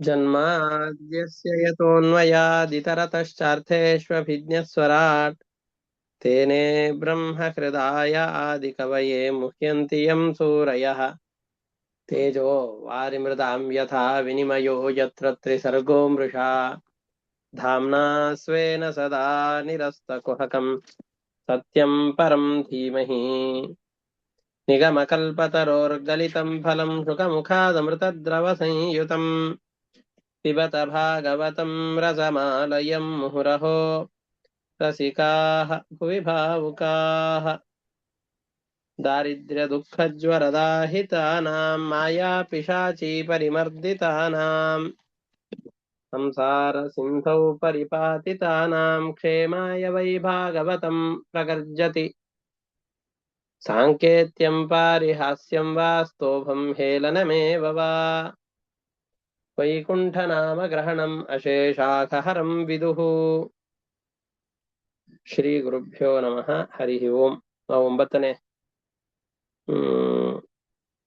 जन्माद्यस्य यतोऽन्वयादितरतश्चार्थेष्वभिज्ञस्वराट् तेने ब्रह्महृदाय आदिकवये मुह्यन्ति यं सूरयः तेजो वारिमृदां यथा विनिमयो यत्र त्रिसर्गो मृषा धाम्ना स्वेन सदा निरस्तकुहकं सत्यं परं धीमहि निगमकल्पतरोर्गलितं फलं शुकमुखादमृतद्रवसंयुतम् पिबत भागवतं रसमालयं मुहुरहो रसिकाः भुवि भावुकाः दारिद्र्यदुःखज्वरदाहितानां मायापिशाचीपरिमर्दितानां संसारसिन्धौ परिपातितानां क्षेमाय वै भागवतं प्रगर्जति साङ्केत्यं पारिहास्यं वा स्तोभं हेलनमेव वा वैकुण्ठनामग्रहणम् अशेषाखहरं विदुः ಶ್ರೀ ಗುರುಭ್ಯೋ ನಮಃ ಹರಿ ಓಂ. ನಾವು 9ನೇ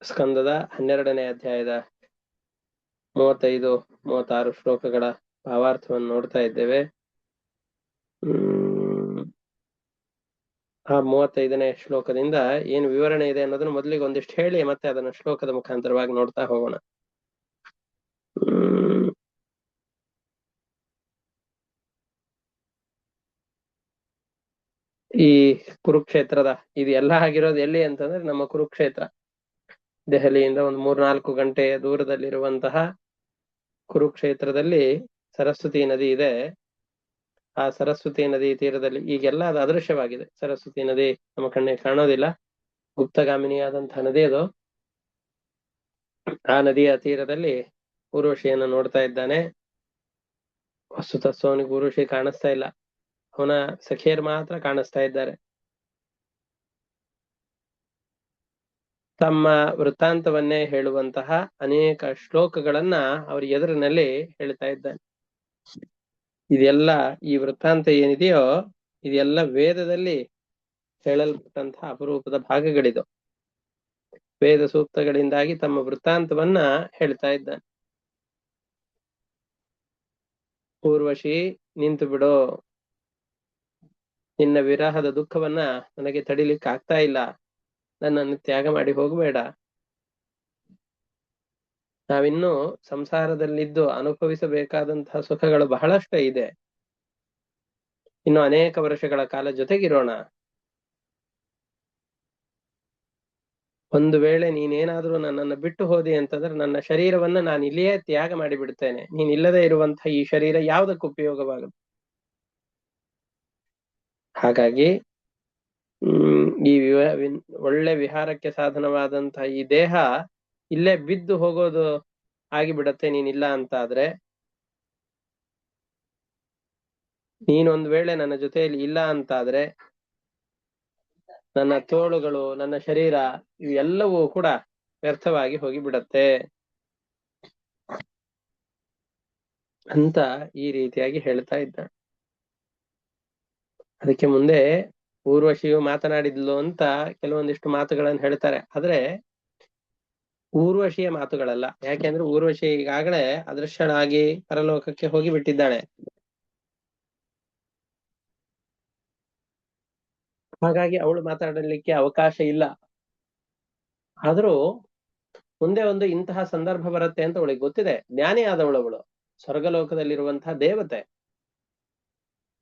ಸ್ಕಂದದ 12ನೇ ಅಧ್ಯಾಯದ 35-36 ಶ್ಲೋಕಗಳ ಭಾವಾರ್ಥವನ್ನು ನೋಡ್ತಾ ಇದ್ದೇವೆ. ಆ 35ನೇ ಶ್ಲೋಕದಿಂದ ಏನು ವಿವರಣೆ ಇದೆ ಅನ್ನೋದನ್ನು ಮೊದಲಿಗೆ ಒಂದಿಷ್ಟು ಹೇಳಿ ಮತ್ತೆ ಅದನ್ನು ಶ್ಲೋಕದ ಮುಖಾಂತರವಾಗಿ ನೋಡ್ತಾ ಹೋಗೋಣ. ಈ ಕುರುಕ್ಷೇತ್ರದ ಇದು ಎಲ್ಲ ಆಗಿರೋದು ಎಲ್ಲಿ ಅಂತಂದ್ರೆ ನಮ್ಮ ಕುರುಕ್ಷೇತ್ರ. ದೆಹಲಿಯಿಂದ ಒಂದು 3-4 ಗಂಟೆಯ ದೂರದಲ್ಲಿರುವಂತಹ ಕುರುಕ್ಷೇತ್ರದಲ್ಲಿ ಸರಸ್ವತಿ ನದಿ ಇದೆ. ಆ ಸರಸ್ವತಿ ನದಿ ತೀರದಲ್ಲಿ ಈಗೆಲ್ಲ ಅದು ಅದೃಶ್ಯವಾಗಿದೆ. ಸರಸ್ವತಿ ನದಿ ನಮ್ಮ ಕಣ್ಣಿಗೆ ಕಾಣೋದಿಲ್ಲ, ಗುಪ್ತಗಾಮಿನಿಯಾದಂತಹ ನದಿ ಅದು. ಆ ನದಿಯ ತೀರದಲ್ಲಿ ಊರ್ವಶಿಯನ್ನು ನೋಡ್ತಾ ಇದ್ದಾನೆ. ವಸ್ತುತಃ ಅವನಿಗೆ ಊರ್ವಶಿ ಕಾಣಿಸ್ತಾ ಇಲ್ಲ, ಅವನ ಸಖಿಯರು ಮಾತ್ರ ಕಾಣಿಸ್ತಾ ಇದ್ದಾರೆ. ತಮ್ಮ ವೃತ್ತಾಂತವನ್ನೇ ಹೇಳುವಂತಹ ಅನೇಕ ಶ್ಲೋಕಗಳನ್ನ ಅವರ ಎದುರಿನಲ್ಲಿ ಹೇಳ್ತಾ ಇದ್ದಾನೆ. ಇದೆಲ್ಲ ಈ ವೃತ್ತಾಂತ ಏನಿದೆಯೋ ಇದೆಲ್ಲ ವೇದದಲ್ಲಿ ಹೇಳಲ್ಪಟ್ಟಂತಹ ಅಪರೂಪದ ಭಾಗಗಳಿದು. ವೇದ ಸೂಕ್ತಗಳಿಂದಾಗಿ ತಮ್ಮ ವೃತ್ತಾಂತವನ್ನ ಹೇಳ್ತಾ ಇದ್ದಾನೆ. ಊರ್ವಶಿ, ನಿಂತು ಬಿಡೋ, ನಿನ್ನ ವಿರಹದ ದುಃಖವನ್ನ ನನಗೆ ತಡಿಲಿಕ್ಕೆ ಆಗ್ತಾ ಇಲ್ಲ, ನನ್ನನ್ನು ತ್ಯಾಗ ಮಾಡಿ ಹೋಗಬೇಡ. ನಾವಿನ್ನೂ ಸಂಸಾರದಲ್ಲಿದ್ದು ಅನುಭವಿಸಬೇಕಾದಂತಹ ಸುಖಗಳು ಬಹಳಷ್ಟು ಇದೆ. ಇನ್ನು ಅನೇಕ ವರ್ಷಗಳ ಕಾಲ ಜೊತೆಗಿರೋಣ. ಒಂದು ವೇಳೆ ನೀನೇನಾದ್ರೂ ನನ್ನನ್ನು ಬಿಟ್ಟು ಹೋದಿ ಅಂತಂದ್ರೆ ನನ್ನ ಶರೀರವನ್ನ ನಾನು ಇಲ್ಲಿಯೇ ತ್ಯಾಗ ಮಾಡಿ ಬಿಡ್ತೇನೆ. ನೀನ್ ಇಲ್ಲದೆ ಇರುವಂತಹ ಈ ಶರೀರ ಯಾವುದಕ್ಕೆ ಉಪಯೋಗವಾಗುತ್ತೆ? ಹಾಗಾಗಿ ಈ ಒಳ್ಳೆ ವಿಹಾರಕ್ಕೆ ಸಾಧನವಾದಂತಹ ಈ ದೇಹ ಇಲ್ಲೇ ಬಿದ್ದು ಹೋಗೋದು ಆಗಿಬಿಡತ್ತೆ ನೀನಿಲ್ಲ ಅಂತ ಆದ್ರೆ. ನೀನೊಂದ್ ವೇಳೆ ನನ್ನ ಜೊತೆಯಲ್ಲಿ ಇಲ್ಲ ಅಂತಾದ್ರೆ ನನ್ನ ತೋಳುಗಳು, ನನ್ನ ಶರೀರ ಇವೆಲ್ಲವೂ ಕೂಡ ವ್ಯರ್ಥವಾಗಿ ಹೋಗಿಬಿಡತ್ತೆ ಅಂತ ಈ ರೀತಿಯಾಗಿ ಹೇಳ್ತಾ ಇದ್ದಾಳೆ. ಅದಕ್ಕೆ ಮುಂದೆ ಊರ್ವಶಿಯು ಮಾತನಾಡಿದ್ಲು ಅಂತ ಕೆಲವೊಂದಿಷ್ಟು ಮಾತುಗಳನ್ನು ಹೇಳ್ತಾರೆ. ಆದ್ರೆ ಊರ್ವಶಿಯ ಮಾತುಗಳಲ್ಲ. ಯಾಕೆಂದ್ರೆ ಊರ್ವಶಿ ಈಗಾಗಲೇ ಅದೃಶ್ಯಳಾಗಿ ಪರಲೋಕಕ್ಕೆ ಹೋಗಿ ಬಿಟ್ಟಿದ್ದಾಳೆ. ಹಾಗಾಗಿ ಅವಳು ಮಾತಾಡಲಿಕ್ಕೆ ಅವಕಾಶ ಇಲ್ಲ. ಆದ್ರೂ ಮುಂದೆ ಒಂದು ಇಂತಹ ಸಂದರ್ಭ ಬರುತ್ತೆ ಅಂತ ಅವಳಿಗೆ ಗೊತ್ತಿದೆ. ಜ್ಞಾನಿ ಆದವಳು, ಸ್ವರ್ಗಲೋಕದಲ್ಲಿರುವಂತಹ ದೇವತೆ.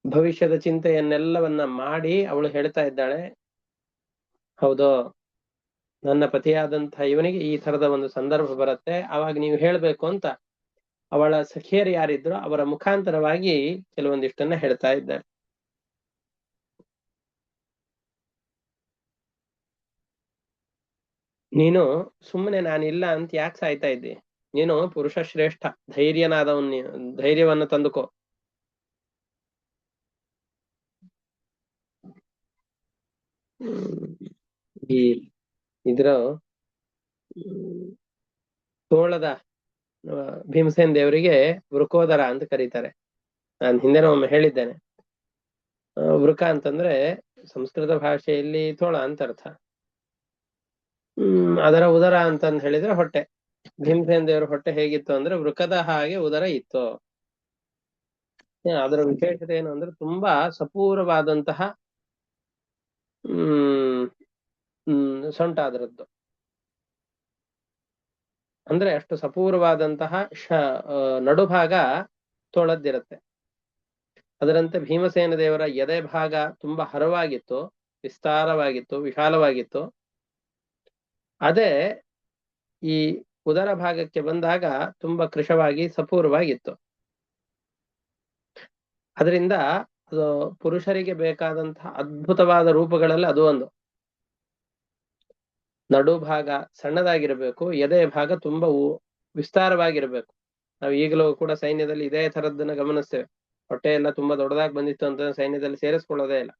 ಭವಿಷ್ಯದ ಚಿಂತೆಯನ್ನೆಲ್ಲವನ್ನ ಮಾಡಿ ಅವಳು ಹೇಳ್ತಾ ಇದ್ದಾಳೆ, ಹೌದು, ನನ್ನ ಪತಿಯಾದಂತಹ ಇವನಿಗೆ ಈ ತರದ ಒಂದು ಸಂದರ್ಭ ಬರುತ್ತೆ, ಅವಾಗ ನೀವು ಹೇಳ್ಬೇಕು ಅಂತ ಅವಳ ಸಖಿಯರು ಯಾರಿದ್ರು ಅವರ ಮುಖಾಂತರವಾಗಿ ಕೆಲವೊಂದಿಷ್ಟನ್ನ ಹೇಳ್ತಾ ಇದ್ದಾರೆ. ನೀನು ಸುಮ್ಮನೆ ನಾನಿಲ್ಲ ಅಂತ ಯಾಕೆ ಸಾಯ್ತಾ ಇದ್ದಿ? ನೀನು ಪುರುಷ ಶ್ರೇಷ್ಠ, ಧೈರ್ಯನಾದವನ್, ಧೈರ್ಯವನ್ನ ತಂದುಕೋ. ಈ ಇದ್ರ ತೋಳದ ಭೀಮಸೇನ್ ದೇವರಿಗೆ ವೃಕೋದರ ಅಂತ ಕರೀತಾರೆ. ನಾನು ಹಿಂದೆನೂ ಒಮ್ಮೆ ಹೇಳಿದ್ದೇನೆ. ವೃಕ ಅಂತಂದ್ರೆ ಸಂಸ್ಕೃತ ಭಾಷೆಯಲ್ಲಿ ತೋಳ ಅಂತ ಅರ್ಥ. ಅದರ ಉದರ ಅಂತಂದ್ ಹೇಳಿದ್ರೆ ಹೊಟ್ಟೆ. ಭೀಮಸೇನ ದೇವರ ಹೊಟ್ಟೆ ಹೇಗಿತ್ತು ಅಂದ್ರೆ ವೃಕದ ಹಾಗೆ ಉದರ ಇತ್ತು. ಅದರ ವಿಶೇಷತೆ ಏನು ಅಂದ್ರೆ ತುಂಬಾ ಸಪೂರವಾದಂತಹ ಸೊಂಟ ಅದರದ್ದು. ಅಂದ್ರೆ ಅಷ್ಟು ಸಪೂರವಾದಂತಹ ನಡುಭಾಗ ತೋಳದ್ದಿರುತ್ತೆ. ಅದರಂತೆ ಭೀಮಸೇನ ದೇವರ ಎದೆ ಭಾಗ ತುಂಬಾ ಹರವಾಗಿತ್ತು, ವಿಸ್ತಾರವಾಗಿತ್ತು, ವಿಶಾಲವಾಗಿತ್ತು. ಅದೇ ಈ ಉದರ ಭಾಗಕ್ಕೆ ಬಂದಾಗ ತುಂಬಾ ಕೃಶವಾಗಿ ಸಪೂರವಾಗಿತ್ತು. ಅದರಿಂದ ಅದು ಪುರುಷರಿಗೆ ಬೇಕಾದಂತಹ ಅದ್ಭುತವಾದ ರೂಪಗಳಲ್ಲಿ ಅದು ಒಂದು. ನಡು ಭಾಗ ಸಣ್ಣದಾಗಿರ್ಬೇಕು, ಎದೆ ಭಾಗ ತುಂಬಾ ವಿಸ್ತಾರವಾಗಿರ್ಬೇಕು. ನಾವು ಈಗಲೂ ಕೂಡ ಸೈನ್ಯದಲ್ಲಿ ಇದೇ ತರದ್ದನ್ನ ಗಮನಿಸ್ತೇವೆ. ಹೊಟ್ಟೆ ಎಲ್ಲ ತುಂಬಾ ದೊಡ್ಡದಾಗಿ ಬಂದಿತ್ತು ಅಂತ ಸೈನ್ಯದಲ್ಲಿ ಸೇರಿಸ್ಕೊಳ್ಳೋದೇ ಇಲ್ಲ.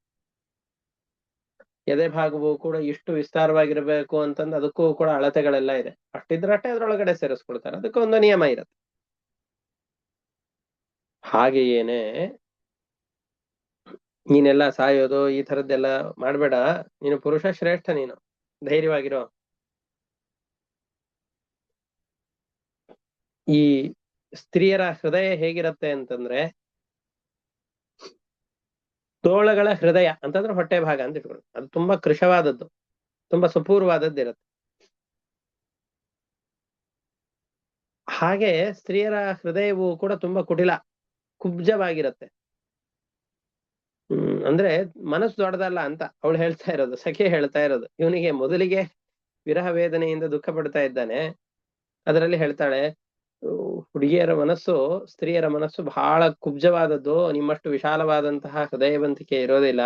ಎದೆ ಭಾಗವು ಕೂಡ ಇಷ್ಟು ವಿಸ್ತಾರವಾಗಿರ್ಬೇಕು ಅಂತಂದು ಅದಕ್ಕೂ ಕೂಡ ಅಳತೆಗಳೆಲ್ಲ ಇದೆ. ಅಷ್ಟಿದ್ರಷ್ಟೇ ಅದ್ರೊಳಗಡೆ ಸೇರಿಸ್ಕೊಳ್ತಾರೆ, ಅದಕ್ಕೆ ಒಂದು ನಿಯಮ ಇರುತ್ತೆ. ಹಾಗೆಯೇನೆ ನೀನೆಲ್ಲ ಸಾಯೋದು ಈ ತರದ್ದೆಲ್ಲ ಮಾಡ್ಬೇಡ, ನೀನು ಪುರುಷ ಶ್ರೇಷ್ಠ, ನೀನು ಧೈರ್ಯವಾಗಿರೋ. ಈ ಸ್ತ್ರೀಯರ ಹೃದಯ ಹೇಗಿರತ್ತೆ ಅಂತಂದ್ರೆ, ತೋಳಗಳ ಹೃದಯ ಅಂತಂದ್ರೆ ಹೊಟ್ಟೆ ಭಾಗ ಅಂತ ಇಟ್ಕೊಳ್ಳಿ, ಅದು ತುಂಬಾ ಕೃಶವಾದದ್ದು, ತುಂಬಾ ಸುಪೂರ್ವಾದದ್ದಿರುತ್ತೆ. ಹಾಗೆ ಸ್ತ್ರೀಯರ ಹೃದಯವು ಕೂಡ ತುಂಬಾ ಕುಟಿಲ, ಕುಬ್ಜವಾಗಿರುತ್ತೆ. ಅಂದ್ರೆ ಮನಸ್ಸು ದೊಡ್ಡದಲ್ಲ ಅಂತ ಅವಳು ಹೇಳ್ತಾ ಇರೋದು, ಸಖಿ ಹೇಳ್ತಾ ಇರೋದು. ಇವನಿಗೆ ಮೊದಲಿಗೆ ವಿರಹ ವೇದನೆಯಿಂದ ದುಃಖ ಪಡ್ತಾ ಇದ್ದಾನೆ. ಅದರಲ್ಲಿ ಹೇಳ್ತಾಳೆ, ಹುಡುಗಿಯರ ಮನಸ್ಸು, ಸ್ತ್ರೀಯರ ಮನಸ್ಸು ಬಹಳ ಕುಬ್ಜವಾದದ್ದು, ನಿಮ್ಮಷ್ಟು ವಿಶಾಲವಾದಂತಹ ಹೃದಯವಂತಿಕೆ ಇರೋದಿಲ್ಲ.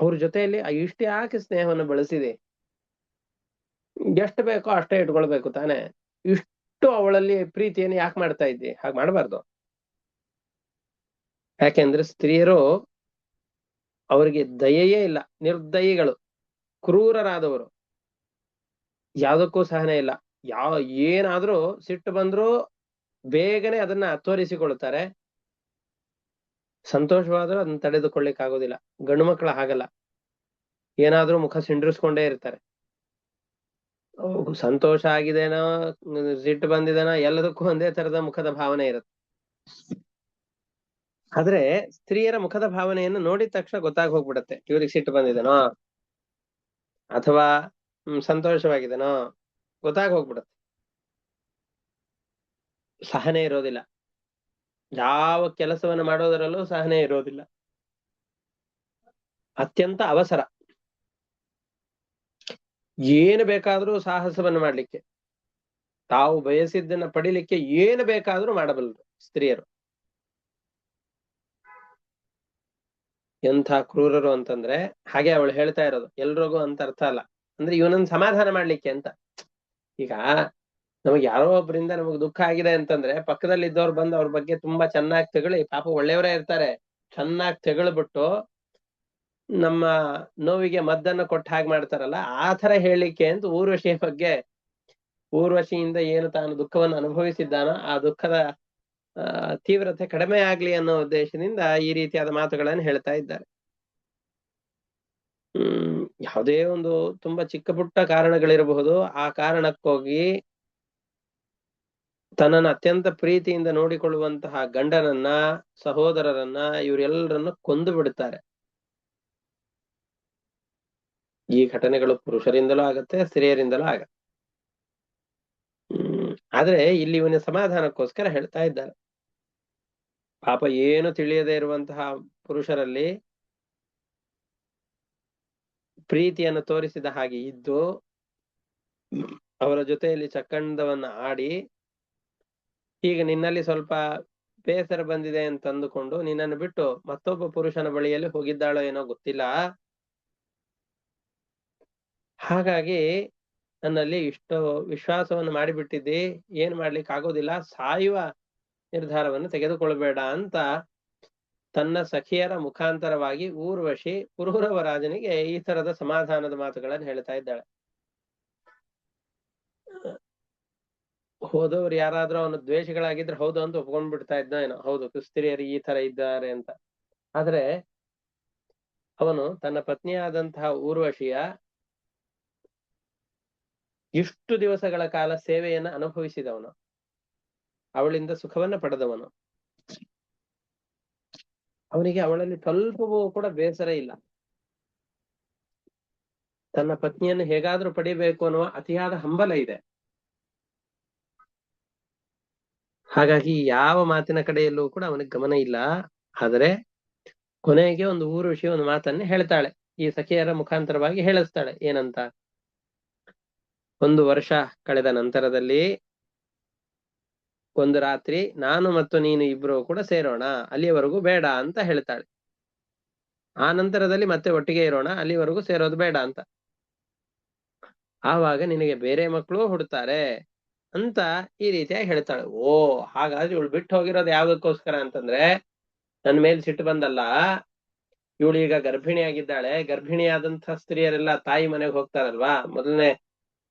ಅವ್ರ ಜೊತೆಯಲ್ಲಿ ಇಷ್ಟೇ ಯಾಕೆ ಸ್ನೇಹವನ್ನು ಬಳಸಿದೆ? ಎಷ್ಟು ಬೇಕೋ ಅಷ್ಟೇ ಇಟ್ಕೊಳ್ಬೇಕು ತಾನೆ. ಇಷ್ಟು ಅವಳಲ್ಲಿ ಪ್ರೀತಿಯನ್ನು ಯಾಕೆ ಮಾಡ್ತಾ ಇದ್ದಿ? ಹಾಗೆ ಮಾಡಬಾರ್ದು. ಯಾಕೆಂದ್ರೆ ಸ್ತ್ರೀಯರು, ಅವರಿಗೆ ದಯೆಯೇ ಇಲ್ಲ, ನಿರ್ದಯಿಗಳು, ಕ್ರೂರರಾದವರು, ಯಾವುದಕ್ಕೂ ಸಹನೆ ಇಲ್ಲ. ಏನಾದ್ರೂ ಸಿಟ್ಟು ಬಂದ್ರೂ ಬೇಗನೆ ಅದನ್ನ ತೋರಿಸಿಕೊಳ್ತಾರೆ. ಸಂತೋಷವಾದ್ರೂ ಅದನ್ನ ತಡೆದುಕೊಳ್ಳಿಕ್ ಆಗೋದಿಲ್ಲ. ಗಂಡು ಮಕ್ಕಳು ಹಾಗಲ್ಲ, ಏನಾದ್ರೂ ಮುಖ ಸಿಂಡ್ರಿಸ್ಕೊಂಡೇ ಇರ್ತಾರೆ. ಸಂತೋಷ ಆಗಿದೇನೋ, ಸಿಟ್ಟು ಬಂದಿದೇನೋ, ಎಲ್ಲದಕ್ಕೂ ಒಂದೇ ತರದ ಮುಖದ ಭಾವನೆ ಇರುತ್ತೆ. ಆದ್ರೆ ಸ್ತ್ರೀಯರ ಮುಖದ ಭಾವನೆಯನ್ನು ನೋಡಿದ ತಕ್ಷಣ ಗೊತ್ತಾಗಿ ಹೋಗ್ಬಿಡತ್ತೆ, ಇವ್ರಿಗೆ ಸಿಟ್ಟು ಬಂದಿದೇನೋ ಅಥವಾ ಸಂತೋಷವಾಗಿದೇನೋ ಗೊತ್ತಾಗಿ ಹೋಗ್ಬಿಡತ್ತೆ. ಸಹನೆ ಇರೋದಿಲ್ಲ, ಯಾವ ಕೆಲಸವನ್ನು ಮಾಡೋದರಲ್ಲೂ ಸಹನೆ ಇರೋದಿಲ್ಲ. ಅತ್ಯಂತ ಅವಸರ, ಏನು ಬೇಕಾದ್ರೂ ಸಾಹಸವನ್ನು ಮಾಡ್ಲಿಕ್ಕೆ, ತಾವು ಬಯಸಿದ್ದನ್ನ ಪಡಿಲಿಕ್ಕೆ ಏನು ಬೇಕಾದ್ರೂ ಮಾಡಬಲ್ಲರು ಸ್ತ್ರೀಯರು. ಎಂಥ ಕ್ರೂರರು ಅಂತಂದ್ರೆ, ಹಾಗೆ ಅವಳು ಹೇಳ್ತಾ ಇರೋದು, ಎಲ್ರಿಗೂ ಅಂತ ಅರ್ಥ ಅಲ್ಲ, ಅಂದ್ರೆ ಇವನನ್ನ ಸಮಾಧಾನ ಮಾಡ್ಲಿಕ್ಕೆ ಅಂತ. ಈಗ ನಮಗೆ ಯಾರೋ ಒಬ್ಬರಿಂದ ನಮಗ್ ದುಃಖ ಆಗಿದೆ ಅಂತಂದ್ರೆ ಪಕ್ಕದಲ್ಲಿ ಇದ್ದವ್ರು ಬಂದು ಅವ್ರ ಬಗ್ಗೆ ತುಂಬಾ ಚೆನ್ನಾಗಿ ತೆಗಳಿ, ಪಾಪ ಒಳ್ಳೆಯವರೇ ಇರ್ತಾರೆ, ಚೆನ್ನಾಗಿ ತೆಗಳ್ಬಿಟ್ಟು ನಮ್ಮ ನೋವಿಗೆ ಮದ್ದನ್ನು ಕೊಟ್ಟ ಹಾಗೆ ಮಾಡ್ತಾರಲ್ಲ, ಆ ತರ ಹೇಳಿಕೆ ಅಂತ ಊರ್ವಶಿಯ ಬಗ್ಗೆ, ಊರ್ವಶಿಯಿಂದ ಏನು ತಾನು ದುಃಖವನ್ನು ಅನುಭವಿಸಿದ್ದಾನೋ ಆ ದುಃಖದ ತೀವ್ರತೆ ಕಡಿಮೆ ಆಗ್ಲಿ ಅನ್ನೋ ಉದ್ದೇಶದಿಂದ ಈ ರೀತಿಯಾದ ಮಾತುಗಳನ್ನು ಹೇಳ್ತಾ ಇದ್ದಾರೆ. ಯಾವುದೇ ಒಂದು ತುಂಬಾ ಚಿಕ್ಕ ಪುಟ್ಟ ಕಾರಣಗಳಿರಬಹುದು, ಆ ಕಾರಣಕ್ಕೋಗಿ ತನ್ನನ್ನು ಅತ್ಯಂತ ಪ್ರೀತಿಯಿಂದ ನೋಡಿಕೊಳ್ಳುವಂತಹ ಗಂಡನನ್ನ, ಸಹೋದರರನ್ನ, ಇವರೆಲ್ಲರನ್ನು ಕೊಂದು ಬಿಡುತ್ತಾರೆ. ಈ ಘಟನೆಗಳು ಪುರುಷರಿಂದಲೂ ಆಗತ್ತೆ, ಸ್ತ್ರೀಯರಿಂದಲೂ ಆಗತ್ತೆ. ಆದ್ರೆ ಇಲ್ಲಿ ಇವನ ಸಮಾಧಾನಕ್ಕೋಸ್ಕರ ಹೇಳ್ತಾ ಇದ್ದಾರೆ. ಪಾಪ ಏನು ತಿಳಿಯದೇ ಇರುವಂತಹ ಪುರುಷರಲ್ಲಿ ಪ್ರೀತಿಯನ್ನು ತೋರಿಸಿದ ಹಾಗೆ ಇದ್ದು, ಅವರ ಜೊತೆಯಲ್ಲಿ ಚಕ್ಕಂದವನ್ನ ಆಡಿ, ಈಗ ನಿನ್ನಲ್ಲಿ ಸ್ವಲ್ಪ ಬೇಸರ ಬಂದಿದೆ ಅಂತ ಅಂದುಕೊಂಡು ನಿನ್ನನ್ನು ಬಿಟ್ಟು ಮತ್ತೊಬ್ಬ ಪುರುಷನ ಬಳಿಯಲ್ಲಿ ಹೋಗಿದ್ದಾಳೋ ಏನೋ ಗೊತ್ತಿಲ್ಲ, ಹಾಗಾಗಿ ನನ್ನಲ್ಲಿ ಇಷ್ಟು ವಿಶ್ವಾಸವನ್ನು ಮಾಡಿಬಿಟ್ಟಿದ್ದಿ, ಏನ್ ಮಾಡ್ಲಿಕ್ಕೆ ಆಗೋದಿಲ್ಲ, ಸಾಯುವ ನಿರ್ಧಾರವನ್ನು ತೆಗೆದುಕೊಳ್ಬೇಡ ಅಂತ ತನ್ನ ಸಖಿಯರ ಮುಖಾಂತರವಾಗಿ ಊರ್ವಶಿ ಪುರೂರವ ರಾಜನಿಗೆ ಈ ತರದ ಸಮಾಧಾನದ ಮಾತುಗಳನ್ನು ಹೇಳ್ತಾ ಇದ್ದಾಳೆ. ಹೋದವ್ರು ಯಾರಾದ್ರೂ ಅವನು ದ್ವೇಷಗಳಾಗಿದ್ರೆ ಹೌದು ಅಂತ ಒಪ್ಕೊಂಡ್ ಬಿಡ್ತಾ ಇದ್ದ ಏನೋ, ಹೌದು ಕ್ರಿಸ್ತಿಯರು ಈ ತರ ಇದ್ದಾರೆ ಅಂತ. ಆದ್ರೆ ಅವನು ತನ್ನ ಪತ್ನಿಯಾದಂತಹ ಊರ್ವಶಿಯ ಇಷ್ಟು ದಿವಸಗಳ ಕಾಲ ಸೇವೆಯನ್ನು ಅನುಭವಿಸಿದವನು, ಅವಳಿಂದ ಸುಖವನ್ನ ಪಡೆದವನು. ಅವನಿಗೆ ಅವಳಲ್ಲಿ ಸ್ವಲ್ಪವೂ ಕೂಡ ಬೇಸರ ಇಲ್ಲ. ತನ್ನ ಪತ್ನಿಯನ್ನು ಹೇಗಾದ್ರೂ ಪಡಿಬೇಕು ಅನ್ನುವ ಅತಿಯಾದ ಹಂಬಲ ಇದೆ. ಹಾಗಾಗಿ ಯಾವ ಮಾತಿನ ಕಡೆಯಲ್ಲೂ ಕೂಡ ಅವನಿಗೆ ಗಮನ ಇಲ್ಲ. ಆದರೆ ಕೊನೆಗೆ ಒಂದು ಊರ್ವಶಿ ಒಂದು ಮಾತನ್ನೇ ಹೇಳ್ತಾಳೆ, ಈ ಸಖಿಯರ ಮುಖಾಂತರವಾಗಿ ಹೇಳಿಸ್ತಾಳೆ. ಏನಂತ? 1 ವರ್ಷ ಕಳೆದ ನಂತರದಲ್ಲಿ ಒಂದು ರಾತ್ರಿ ನಾನು ಮತ್ತು ನೀನು ಇಬ್ರು ಕೂಡ ಸೇರೋಣ, ಅಲ್ಲಿಯವರೆಗೂ ಬೇಡ ಅಂತ ಹೇಳ್ತಾಳೆ. ಆ ನಂತರದಲ್ಲಿ ಮತ್ತೆ ಒಟ್ಟಿಗೆ ಇರೋಣ, ಅಲ್ಲಿವರೆಗೂ ಸೇರೋದು ಬೇಡ ಅಂತ. ಆವಾಗ ನಿನಗೆ ಬೇರೆ ಮಕ್ಕಳು ಹುಡ್ತಾರೆ ಅಂತ ಈ ರೀತಿಯಾಗಿ ಹೇಳ್ತಾಳೆ. ಓ, ಹಾಗಾದ್ರೆ ಇವಳು ಬಿಟ್ಟು ಹೋಗಿರೋದು ಯಾವ್ದಕ್ಕೋಸ್ಕರ ಅಂತಂದ್ರೆ, ನನ್ನ ಮೇಲೆ ಸಿಟ್ಟು ಬಂದಲ್ಲ, ಇವಳು ಈಗ ಗರ್ಭಿಣಿಯಾಗಿದ್ದಾಳೆ. ಗರ್ಭಿಣಿಯಾದಂತಹ ಸ್ತ್ರೀಯರೆಲ್ಲ ತಾಯಿ ಮನೆಗೆ ಹೋಗ್ತಾರಲ್ವಾ ಮೊದಲನೇ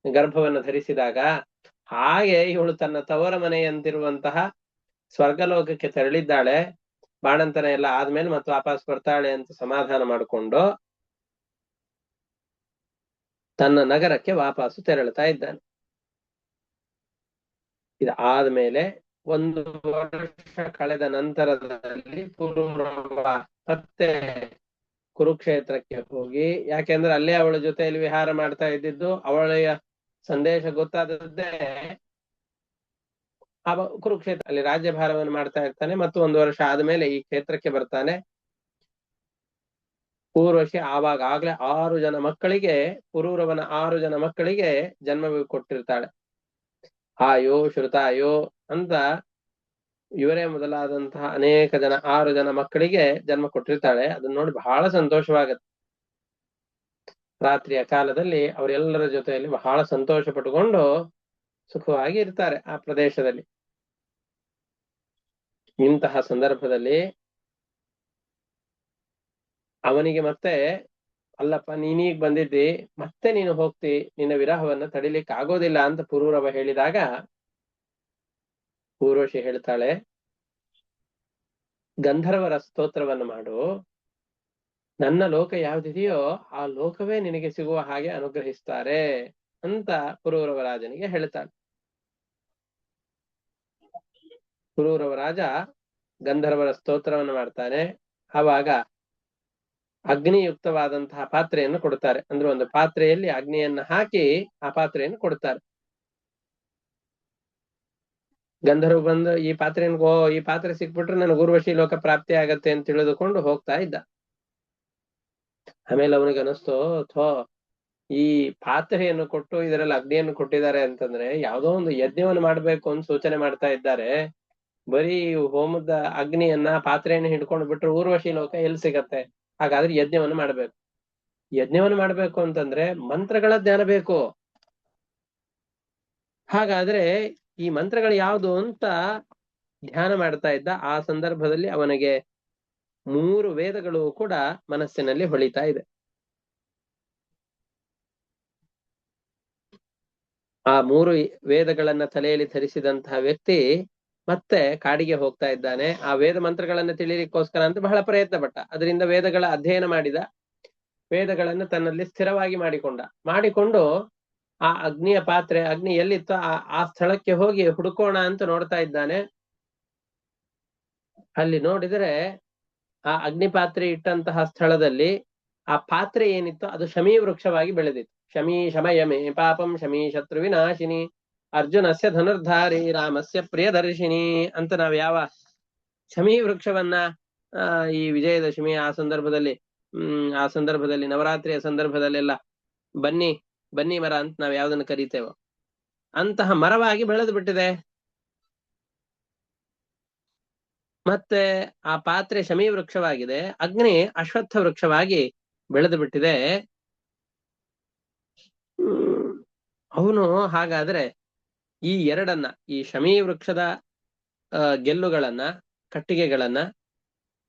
ಗರ್ಭವನ್ನು ಧರಿಸಿದಾಗ, ಹಾಗೆ ಇವಳು ತನ್ನ ತವರ ಮನೆಯಂತಿರುವಂತಹ ಸ್ವರ್ಗಲೋಕಕ್ಕೆ ತೆರಳಿದ್ದಾಳೆ. ಬಾಣಂತನ ಎಲ್ಲ ಆದ್ಮೇಲೆ ಮತ್ತೆ ವಾಪಸ್ ಬರ್ತಾಳೆ ಅಂತ ಸಮಾಧಾನ ಮಾಡಿಕೊಂಡು ತನ್ನ ನಗರಕ್ಕೆ ವಾಪಸ್ಸು ತೆರಳುತ್ತಾ ಇದ್ದಾನೆ. ಇದಾದ್ಮೇಲೆ 1 ವರ್ಷ ಕಳೆದ ನಂತರದಲ್ಲಿ ಪುರೂರವ ಮತ್ತೆ ಕುರುಕ್ಷೇತ್ರಕ್ಕೆ ಹೋಗಿ, ಯಾಕೆಂದ್ರೆ ಅಲ್ಲೇ ಅವಳ ಜೊತೆಯಲ್ಲಿ ವಿಹಾರ ಮಾಡ್ತಾ ಇದ್ದಿದ್ದು, ಅವಳ ಸಂದೇಶ ಗೊತ್ತಾದದ್ದೇ ಕುರುಕ್ಷೇತ್ರ ಅಲ್ಲಿ ರಾಜ್ಯಭಾರವನ್ನು ಮಾಡ್ತಾ ಇರ್ತಾನೆ. ಮತ್ತು 1 ವರ್ಷ ಆದ್ಮೇಲೆ ಈ ಕ್ಷೇತ್ರಕ್ಕೆ ಬರ್ತಾನೆ. ಊರ್ವಶಿ ಆವಾಗ ಆಗ್ಲೇ 6 ಜನ ಮಕ್ಕಳಿಗೆ, ಪುರೂರವನ 6 ಜನ ಮಕ್ಕಳಿಗೆ ಜನ್ಮ ಕೊಟ್ಟಿರ್ತಾಳೆ. ಆಯೋ ಶ್ರುತಾಯೋ ಅಂತ ಇವರೇ ಮೊದಲಾದಂತಹ ಅನೇಕ ಜನ 6 ಜನ ಮಕ್ಕಳಿಗೆ ಜನ್ಮ ಕೊಟ್ಟಿರ್ತಾಳೆ. ಅದನ್ನ ನೋಡಿ ಬಹಳ ಸಂತೋಷವಾಗತ್ತೆ. ರಾತ್ರಿಯ ಕಾಲದಲ್ಲಿ ಅವರೆಲ್ಲರ ಜೊತೆಯಲ್ಲಿ ಬಹಳ ಸಂತೋಷ ಪಟ್ಟುಕೊಂಡು ಸುಖವಾಗಿ ಇರ್ತಾರೆ ಆ ಪ್ರದೇಶದಲ್ಲಿ. ಇಂತಹ ಸಂದರ್ಭದಲ್ಲಿ ಅವನಿಗೆ ಮತ್ತೆ, ಅಲ್ಲಪ್ಪ ನೀನೀಗ ಬಂದಿದ್ದಿ, ಮತ್ತೆ ನೀನು ಹೋಗ್ತಿ, ನಿನ್ನ ವಿರಹವನ್ನ ತಡಿಲಿಕ್ಕೆ ಆಗೋದಿಲ್ಲ ಅಂತ ಪುರೂರವ ಹೇಳಿದಾಗ ಊರ್ವಶಿ ಹೇಳ್ತಾಳೆ, ಗಂಧರ್ವರ ಸ್ತೋತ್ರವನ್ನು ಮಾಡು, ನನ್ನ ಲೋಕ ಯಾವ್ದಿದೆಯೋ ಆ ಲೋಕವೇ ನಿನಗೆ ಸಿಗುವ ಹಾಗೆ ಅನುಗ್ರಹಿಸ್ತಾರೆ ಅಂತ ಪುರೂರವ ರಾಜನಿಗೆ ಹೇಳ್ತಾಳೆ. ಪುರೂರವ ರಾಜ ಗಂಧರ್ವರ ಸ್ತೋತ್ರವನ್ನು ಮಾಡ್ತಾನೆ. ಆವಾಗ ಅಗ್ನಿಯುಕ್ತವಾದಂತಹ ಪಾತ್ರೆಯನ್ನು ಕೊಡ್ತಾರೆ. ಅಂದ್ರೆ ಒಂದು ಪಾತ್ರೆಯಲ್ಲಿ ಅಗ್ನಿಯನ್ನ ಹಾಕಿ ಆ ಪಾತ್ರೆಯನ್ನು ಕೊಡ್ತಾರೆ. ಗಂಧರ್ವ ಬಂದು ಈ ಪಾತ್ರೆಯನ್ನು, ಈ ಪಾತ್ರೆ ಸಿಕ್ಬಿಟ್ರೆ ನನಗೆ ಊರ್ವಶಿ ಲೋಕ ಪ್ರಾಪ್ತಿ ಆಗತ್ತೆ ಅಂತ ತಿಳಿದುಕೊಂಡು ಹೋಗ್ತಾ ಇದ್ದ. ಆಮೇಲೆ ಅವನಿಗೆ ಅನಿಸ್ತು, ಈ ಪಾತ್ರೆಯನ್ನು ಕೊಟ್ಟು ಇದರಲ್ಲಿ ಅಗ್ನಿಯನ್ನು ಕೊಟ್ಟಿದ್ದಾರೆ ಅಂತಂದ್ರೆ ಯಾವುದೋ ಒಂದು ಯಜ್ಞವನ್ನು ಮಾಡ್ಬೇಕು ಅಂತ ಸೂಚನೆ ಮಾಡ್ತಾ ಇದ್ದಾರೆ. ಬರೀ ಹೋಮದ ಅಗ್ನಿಯನ್ನ ಪಾತ್ರೆಯನ್ನು ಹಿಡ್ಕೊಂಡು ಬಿಟ್ರೆ ಊರ್ವಶಿ ಲೋಕ ಎಲ್ಲಿ ಸಿಗತ್ತೆ? ಹಾಗಾದ್ರೆ ಯಜ್ಞವನ್ನು ಮಾಡ್ಬೇಕು. ಯಜ್ಞವನ್ನು ಮಾಡ್ಬೇಕು ಅಂತಂದ್ರೆ ಮಂತ್ರಗಳ ಜ್ಞಾನ ಬೇಕು. ಹಾಗಾದ್ರೆ ಈ ಮಂತ್ರಗಳು ಯಾವುದು ಅಂತ ಧ್ಯಾನ ಮಾಡ್ತಾ ಇದ್ದ. ಆ ಸಂದರ್ಭದಲ್ಲಿ ಅವನಿಗೆ 3 ವೇದಗಳು ಕೂಡ ಮನಸ್ಸಿನಲ್ಲಿ ಹೊಳಿತಾ ಇದೆ. ಆ 3 ವೇದಗಳನ್ನ ತಲೆಯಲ್ಲಿ ಧರಿಸಿದಂತಹ ವ್ಯಕ್ತಿ ಮತ್ತೆ ಕಾಡಿಗೆ ಹೋಗ್ತಾ ಇದ್ದಾನೆ. ಆ ವೇದ ಮಂತ್ರಗಳನ್ನ ತಿಳಿಲಿಕ್ಕೋಸ್ಕರ ಅಂತ ಬಹಳ ಪ್ರಯತ್ನ ಪಟ್ಟ. ಅದರಿಂದ ವೇದಗಳ ಅಧ್ಯಯನ ಮಾಡಿದ, ವೇದಗಳನ್ನು ತನ್ನಲ್ಲಿ ಸ್ಥಿರವಾಗಿ ಮಾಡಿಕೊಂಡು ಆ ಅಗ್ನಿಯ ಪಾತ್ರೆ, ಅಗ್ನಿ ಎಲ್ಲಿತ್ತೋ ಆ ಸ್ಥಳಕ್ಕೆ ಹೋಗಿ ಹುಡುಕೋಣ ಅಂತ ನೋಡ್ತಾ ಇದ್ದಾನೆ. ಅಲ್ಲಿ ನೋಡಿದರೆ ಆ ಅಗ್ನಿ ಪಾತ್ರೆ ಇಟ್ಟಂತಹ ಸ್ಥಳದಲ್ಲಿ ಆ ಪಾತ್ರೆ ಏನಿತ್ತು ಅದು ಶಮೀ ವೃಕ್ಷವಾಗಿ ಬೆಳೆದಿತ್ತು. ಶಮೀ ಶಮಯಮೇ ಪಾಪಂ ಶಮೀ ಶತ್ರು ವಿನಾಶಿನಿ ಅರ್ಜುನಸ್ಯ ಧನುರ್ಧಾರಿ ರಾಮಸ್ಯ ಪ್ರಿಯದರ್ಶಿನಿ ಅಂತ ನಾವ್ ಯಾವ ಶಮೀ ವೃಕ್ಷವನ್ನ ಈ ವಿಜಯದಶಮಿ ಆ ಸಂದರ್ಭದಲ್ಲಿ ನವರಾತ್ರಿಯ ಸಂದರ್ಭದಲ್ಲೆಲ್ಲ ಬನ್ನಿ ಮರ ಅಂತ ನಾವ್ ಯಾವ್ದನ್ನ ಕರಿತೇವೋ ಅಂತಹ ಮರವಾಗಿ ಬೆಳೆದು ಬಿಟ್ಟಿದೆ. ಮತ್ತೆ ಆ ಪಾತ್ರೆ ಶಮೀ ವೃಕ್ಷವಾಗಿದೆ, ಅಗ್ನಿ ಅಶ್ವತ್ಥ ವೃಕ್ಷವಾಗಿ ಬೆಳೆದು ಬಿಟ್ಟಿದೆ. ಅವನು ಹಾಗಾದ್ರೆ ಈ ಎರಡನ್ನ, ಈ ಶಮೀ ವೃಕ್ಷದ ಗೆಲ್ಲುಗಳನ್ನ, ಕಟ್ಟಿಗೆಗಳನ್ನ,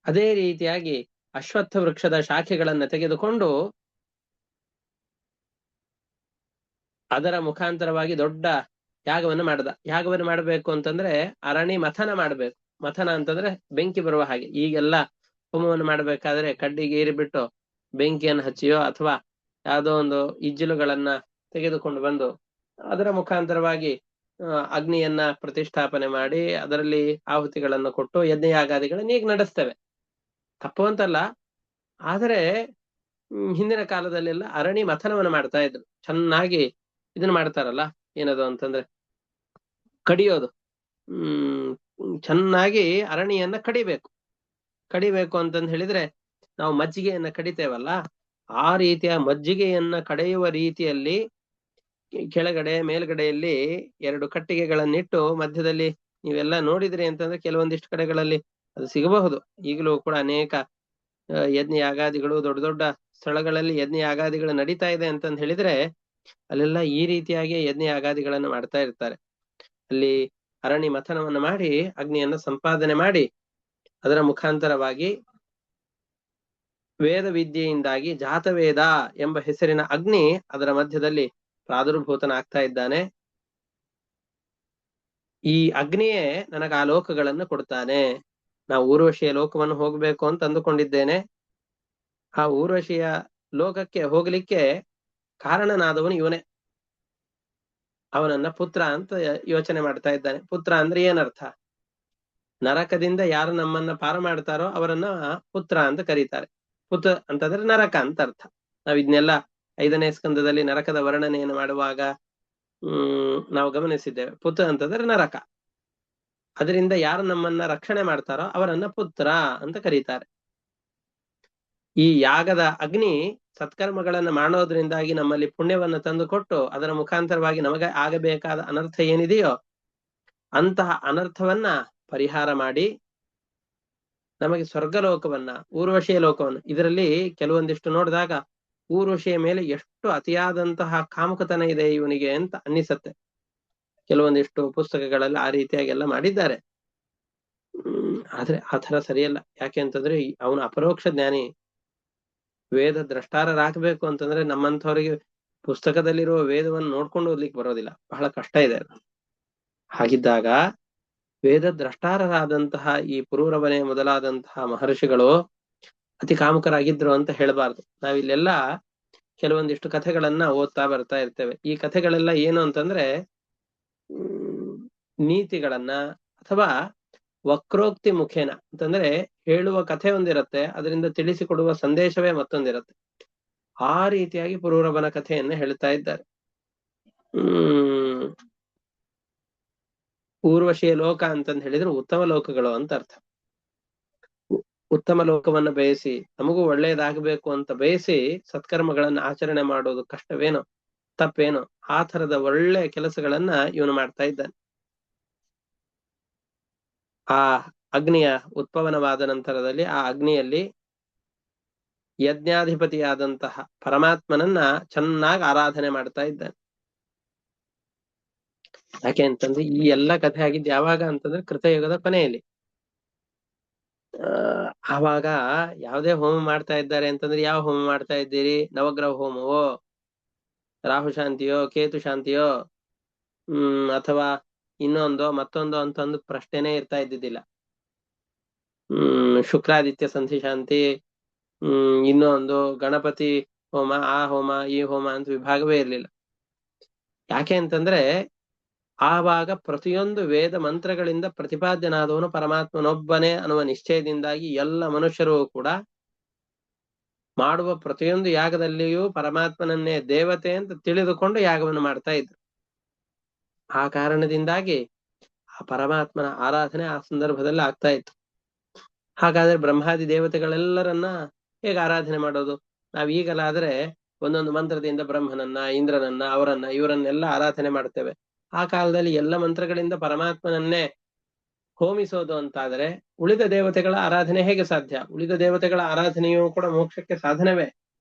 ಅದೇ ರೀತಿಯಾಗಿ ಅಶ್ವತ್ಥ ವೃಕ್ಷದ ಶಾಖೆಗಳನ್ನ ತೆಗೆದುಕೊಂಡು ಅದರ ಮುಖಾಂತರವಾಗಿ ದೊಡ್ಡ ಯಾಗವನ್ನು ಮಾಡಬೇಕು ಅಂತಂದ್ರೆ ಅರಣಿ ಮಥನ ಮಾಡ್ಬೇಕು. ಮಥನ ಅಂತಂದ್ರೆ ಬೆಂಕಿ ಬರುವ ಹಾಗೆ. ಈಗೆಲ್ಲ ಹೋಮವನ್ನು ಮಾಡ್ಬೇಕಾದ್ರೆ ಕಡ್ಡಿಗೆ ಏರಿಬಿಟ್ಟು ಬೆಂಕಿಯನ್ನು ಹಚ್ಚಿಯೋ ಅಥವಾ ಯಾವುದೋ ಒಂದು ಇಜ್ಜಿಲುಗಳನ್ನ ತೆಗೆದುಕೊಂಡು ಬಂದು ಅದರ ಮುಖಾಂತರವಾಗಿ ಅಗ್ನಿಯನ್ನ ಪ್ರತಿಷ್ಠಾಪನೆ ಮಾಡಿ ಅದರಲ್ಲಿ ಆಹುತಿಗಳನ್ನು ಕೊಟ್ಟು ಯಜ್ಞಯಾಗಾದಿಗಳನ್ನ ಈಗ ನಡೆಸ್ತೇವೆ. ತಪ್ಪು ಅಂತಲ್ಲ. ಆದರೆ ಹಿಂದಿನ ಕಾಲದಲ್ಲೆಲ್ಲ ಅರಣಿ ಮಥನವನ್ನು ಮಾಡ್ತಾ ಇದ್ರು. ಚೆನ್ನಾಗಿ ಇದನ್ನ ಮಾಡ್ತಾರಲ್ಲ, ಏನದು ಅಂತಂದ್ರೆ ಕಡಿಯೋದು. ಚೆನ್ನಾಗಿ ಅರಣಿಯನ್ನ ಕಡಿಬೇಕು ಅಂತಂದು ಹೇಳಿದ್ರೆ ನಾವು ಮಜ್ಜಿಗೆಯನ್ನ ಕಡಿತೇವಲ್ಲ, ಆ ರೀತಿಯ ಮಜ್ಜಿಗೆಯನ್ನ ಕಡೆಯುವ ರೀತಿಯಲ್ಲಿ ಕೆಳಗಡೆ ಮೇಲ್ಗಡೆಯಲ್ಲಿ 2 ಕಟ್ಟಿಗೆಗಳನ್ನಿಟ್ಟು ಮಧ್ಯದಲ್ಲಿ ನೀವೆಲ್ಲ ನೋಡಿದ್ರಿ ಅಂತಂದ್ರೆ ಕೆಲವೊಂದಿಷ್ಟು ಕಡೆಗಳಲ್ಲಿ ಅದು ಸಿಗಬಹುದು. ಈಗಲೂ ಕೂಡ ಅನೇಕ ಯಜ್ಞ ಯಾಗಾದಿಗಳು ದೊಡ್ಡ ದೊಡ್ಡ ಸ್ಥಳಗಳಲ್ಲಿ ಯಜ್ಞ ಯಾಗಾದಿಗಳು ನಡೀತಾ ಇದೆ ಅಂತಂದು ಹೇಳಿದ್ರೆ ಅಲ್ಲೆಲ್ಲ ಈ ರೀತಿಯಾಗಿ ಯಜ್ಞ ಯಾಗಾದಿಗಳನ್ನು ಮಾಡ್ತಾ ಇರ್ತಾರೆ. ಅಲ್ಲಿ ಅರಣಿ ಮಥನವನ್ನು ಮಾಡಿ ಅಗ್ನಿಯನ್ನ ಸಂಪಾದನೆ ಮಾಡಿ ಅದರ ಮುಖಾಂತರವಾಗಿ ವೇದ ವಿದ್ಯೆಯಿಂದಾಗಿ ಜಾತವೇದ ಎಂಬ ಹೆಸರಿನ ಅಗ್ನಿ ಅದರ ಮಧ್ಯದಲ್ಲಿ ಪ್ರಾದುರ್ಭೂತನಾಗ್ತಾ ಇದ್ದಾನೆ. ಈ ಅಗ್ನಿಯೇ ನನಗೆ ಆ ಲೋಕಗಳನ್ನು ಕೊಡ್ತಾನೆ. ನಾವು ಊರ್ವಶಿಯ ಲೋಕವನ್ನು ಹೋಗ್ಬೇಕು ಅಂತ ಅಂದುಕೊಂಡಿದ್ದೇನೆ. ಆ ಊರ್ವಶಿಯ ಲೋಕಕ್ಕೆ ಹೋಗ್ಲಿಕ್ಕೆ ಕಾರಣನಾದವನು ಇವನೇ. ಅವನನ್ನ ಪುತ್ರ ಅಂತ ಯೋಚನೆ ಮಾಡ್ತಾ ಇದ್ದಾನೆ. ಪುತ್ರ ಅಂದ್ರೆ ಏನರ್ಥ? ನರಕದಿಂದ ಯಾರು ನಮ್ಮನ್ನ ಪಾರ ಮಾಡ್ತಾರೋ ಅವರನ್ನ ಪುತ್ರ ಅಂತ ಕರೀತಾರೆ. ಪುತ್ರ ಅಂತಂದ್ರೆ ನರಕ ಅಂತ ಅರ್ಥ. ನಾವ್ ಇದನ್ನೆಲ್ಲ 5ನೇ ಸ್ಕಂದದಲ್ಲಿ ನರಕದ ವರ್ಣನೆಯನ್ನು ಮಾಡುವಾಗ ನಾವು ಗಮನಿಸಿದ್ದೇವೆ. ಪುತ್ರ ಅಂತಂದ್ರೆ ನರಕ. ಅದರಿಂದ ಯಾರು ನಮ್ಮನ್ನ ರಕ್ಷಣೆ ಮಾಡ್ತಾರೋ ಅವರನ್ನ ಪುತ್ರ ಅಂತ ಕರೀತಾರೆ. ಈ ಯಾಗದ ಅಗ್ನಿ ಸತ್ಕರ್ಮಗಳನ್ನ ಮಾಡೋದ್ರಿಂದಾಗಿ ನಮ್ಮಲ್ಲಿ ಪುಣ್ಯವನ್ನು ತಂದುಕೊಟ್ಟು ಅದರ ಮುಖಾಂತರವಾಗಿ ನಮಗೆ ಆಗಬೇಕಾದ ಅನರ್ಥ ಏನಿದೆಯೋ ಅಂತಹ ಅನರ್ಥವನ್ನ ಪರಿಹಾರ ಮಾಡಿ ನಮಗೆ ಸ್ವರ್ಗಲೋಕವನ್ನ, ಊರ್ವಶಿಯ ಲೋಕವನ್ನು, ಇದರಲ್ಲಿ ಕೆಲವೊಂದಿಷ್ಟು ನೋಡಿದಾಗ ಊರ್ವಶಿಯ ಮೇಲೆ ಎಷ್ಟು ಅತಿಯಾದಂತಹ ಕಾಮುಕತನ ಇದೆ ಇವನಿಗೆ ಅಂತ ಅನ್ನಿಸತ್ತೆ. ಕೆಲವೊಂದಿಷ್ಟು ಪುಸ್ತಕಗಳಲ್ಲಿ ಆ ರೀತಿಯಾಗಿ ಎಲ್ಲ ಮಾಡಿದ್ದಾರೆ. ಆದ್ರೆ ಆ ಥರ ಸರಿಯಲ್ಲ. ಯಾಕೆ ಅಂತಂದ್ರೆ ಅವನು ಅಪರೋಕ್ಷ ಜ್ಞಾನಿ. ವೇದ ದ್ರಷ್ಟಾರರಾಗಬೇಕು ಅಂತಂದ್ರೆ ನಮ್ಮಂಥವ್ರಿಗೆ ಪುಸ್ತಕದಲ್ಲಿರುವ ವೇದವನ್ನು ನೋಡ್ಕೊಂಡು ಓದ್ಲಿಕ್ಕೆ ಬರೋದಿಲ್ಲ, ಬಹಳ ಕಷ್ಟ ಇದೆ. ಹಾಗಿದ್ದಾಗ ವೇದ ದ್ರಷ್ಟಾರರಾದಂತಹ ಈ ಪುರೂರವನೇ ಮೊದಲಾದಂತಹ ಮಹರ್ಷಿಗಳು ಅತಿ ಕಾಮುಕರಾಗಿದ್ರು ಅಂತ ಹೇಳಬಾರ್ದು. ನಾವಿಲ್ಲೆಲ್ಲ ಕೆಲವೊಂದಿಷ್ಟು ಕಥೆಗಳನ್ನ ಓದ್ತಾ ಬರ್ತಾ ಇರ್ತೇವೆ. ಈ ಕಥೆಗಳೆಲ್ಲ ಏನು ಅಂತಂದ್ರೆ ನೀತಿಗಳನ್ನ ಅಥವಾ ವಕ್ರೋಕ್ತಿ ಮುಖೇನ ಅಂತಂದ್ರೆ ಹೇಳುವ ಕಥೆ ಒಂದಿರತ್ತೆ, ಅದರಿಂದ ತಿಳಿಸಿಕೊಡುವ ಸಂದೇಶವೇ ಮತ್ತೊಂದಿರತ್ತೆ. ಆ ರೀತಿಯಾಗಿ ಪುರೂರವನ ಕಥೆಯನ್ನ ಹೇಳ್ತಾ ಇದ್ದಾರೆ. ಊರ್ವಶಿಯ ಲೋಕ ಅಂತಂದು ಹೇಳಿದ್ರೆ ಉತ್ತಮ ಲೋಕಗಳು ಅಂತ ಅರ್ಥ. ಉತ್ತಮ ಲೋಕವನ್ನ ಬಯಸಿ ನಮಗೂ ಒಳ್ಳೆಯದಾಗಬೇಕು ಅಂತ ಬಯಸಿ ಸತ್ಕರ್ಮಗಳನ್ನ ಆಚರಣೆ ಮಾಡೋದು ಕಷ್ಟವೇನೋ, ತಪ್ಪೇನೋ, ಆ ತರದ ಒಳ್ಳೆ ಕೆಲಸಗಳನ್ನ ಇವನು ಮಾಡ್ತಾ ಇದ್ದಾನೆ. ಆ ಅಗ್ನಿಯ ಉತ್ಪವನವಾದ ನಂತರದಲ್ಲಿ ಆ ಅಗ್ನಿಯಲ್ಲಿ ಯಜ್ಞಾಧಿಪತಿಯಾದಂತಹ ಪರಮಾತ್ಮನನ್ನ ಚೆನ್ನಾಗಿ ಆರಾಧನೆ ಮಾಡ್ತಾ ಇದ್ದಾನೆ. ಯಾಕೆ ಅಂತಂದ್ರೆ ಈ ಎಲ್ಲ ಕಥೆ ಆಗಿದ್ದು ಯಾವಾಗ ಅಂತಂದ್ರೆ ಕೃತಯುಗದ ಕೊನೆಯಲ್ಲಿ. ಆವಾಗ ಯಾವುದೇ ಹೋಮ ಮಾಡ್ತಾ ಇದ್ದಾರೆ ಅಂತಂದ್ರೆ ಯಾವ ಹೋಮ ಮಾಡ್ತಾ ಇದ್ದೀರಿ? ನವಗ್ರಹ ಹೋಮವೋ, ರಾಹು ಶಾಂತಿಯೋ, ಕೇತು ಶಾಂತಿಯೋ, ಅಥವಾ ಇನ್ನೊಂದೋ ಮತ್ತೊಂದೋ ಅಂತಂದು ಪ್ರಶ್ನೆನೇ ಇರ್ತಾ ಇದ್ದಿದ್ದಿಲ್ಲ. ಶುಕ್ರಾದಿತ್ಯ ಸಂಧಿ ಶಾಂತಿ, ಇನ್ನೊಂದು ಗಣಪತಿ ಹೋಮ, ಆ ಹೋಮ ಈ ಹೋಮ ಅಂತ ವಿಭಾಗವೇ ಇರ್ಲಿಲ್ಲ. ಯಾಕೆ ಅಂತಂದ್ರೆ ಆವಾಗ ಪ್ರತಿಯೊಂದು ವೇದ ಮಂತ್ರಗಳಿಂದ ಪ್ರತಿಪಾದ್ಯನಾದವನು ಪರಮಾತ್ಮನೊಬ್ಬನೇ ಅನ್ನುವ ನಿಶ್ಚಯದಿಂದಾಗಿ ಎಲ್ಲ ಮನುಷ್ಯರು ಕೂಡ ಮಾಡುವ ಪ್ರತಿಯೊಂದು ಯಾಗದಲ್ಲಿಯೂ ಪರಮಾತ್ಮನನ್ನೇ ದೇವತೆ ಅಂತ ತಿಳಿದುಕೊಂಡು ಯಾಗವನ್ನು ಮಾಡ್ತಾ ಇದ್ರು. ಆ ಕಾರಣದಿಂದಾಗಿ ಆ ಪರಮಾತ್ಮನ ಆರಾಧನೆ ಆ ಸಂದರ್ಭದಲ್ಲಿ ಆಗ್ತಾ ಇತ್ತು. ಹಾಗಾದ್ರೆ ಬ್ರಹ್ಮಾದಿ ದೇವತೆಗಳೆಲ್ಲರನ್ನ ಹೇಗೆ ಆರಾಧನೆ ಮಾಡೋದು? ನಾವ್ ಈಗಲಾದ್ರೆ ಒಂದೊಂದು ಮಂತ್ರದಿಂದ ಬ್ರಹ್ಮನನ್ನ, ಇಂದ್ರನನ್ನ, ಇವರನ್ನೆಲ್ಲ ಆರಾಧನೆ ಮಾಡ್ತೇವೆ. ಆ ಕಾಲದಲ್ಲಿ ಎಲ್ಲ ಮಂತ್ರಗಳಿಂದ ಪರಮಾತ್ಮನನ್ನೇ ಹೋಮಿಸೋದು ಅಂತಾದರೆ ಉಳಿದ ದೇವತೆಗಳ ಆರಾಧನೆ ಹೇಗೆ ಸಾಧ್ಯ? ಉಳಿದ ದೇವತೆಗಳ ಆರಾಧನೆಯೂ ಕೂಡ ಮೋಕ್ಷಕ್ಕೆ ಸಾಧನವೇ.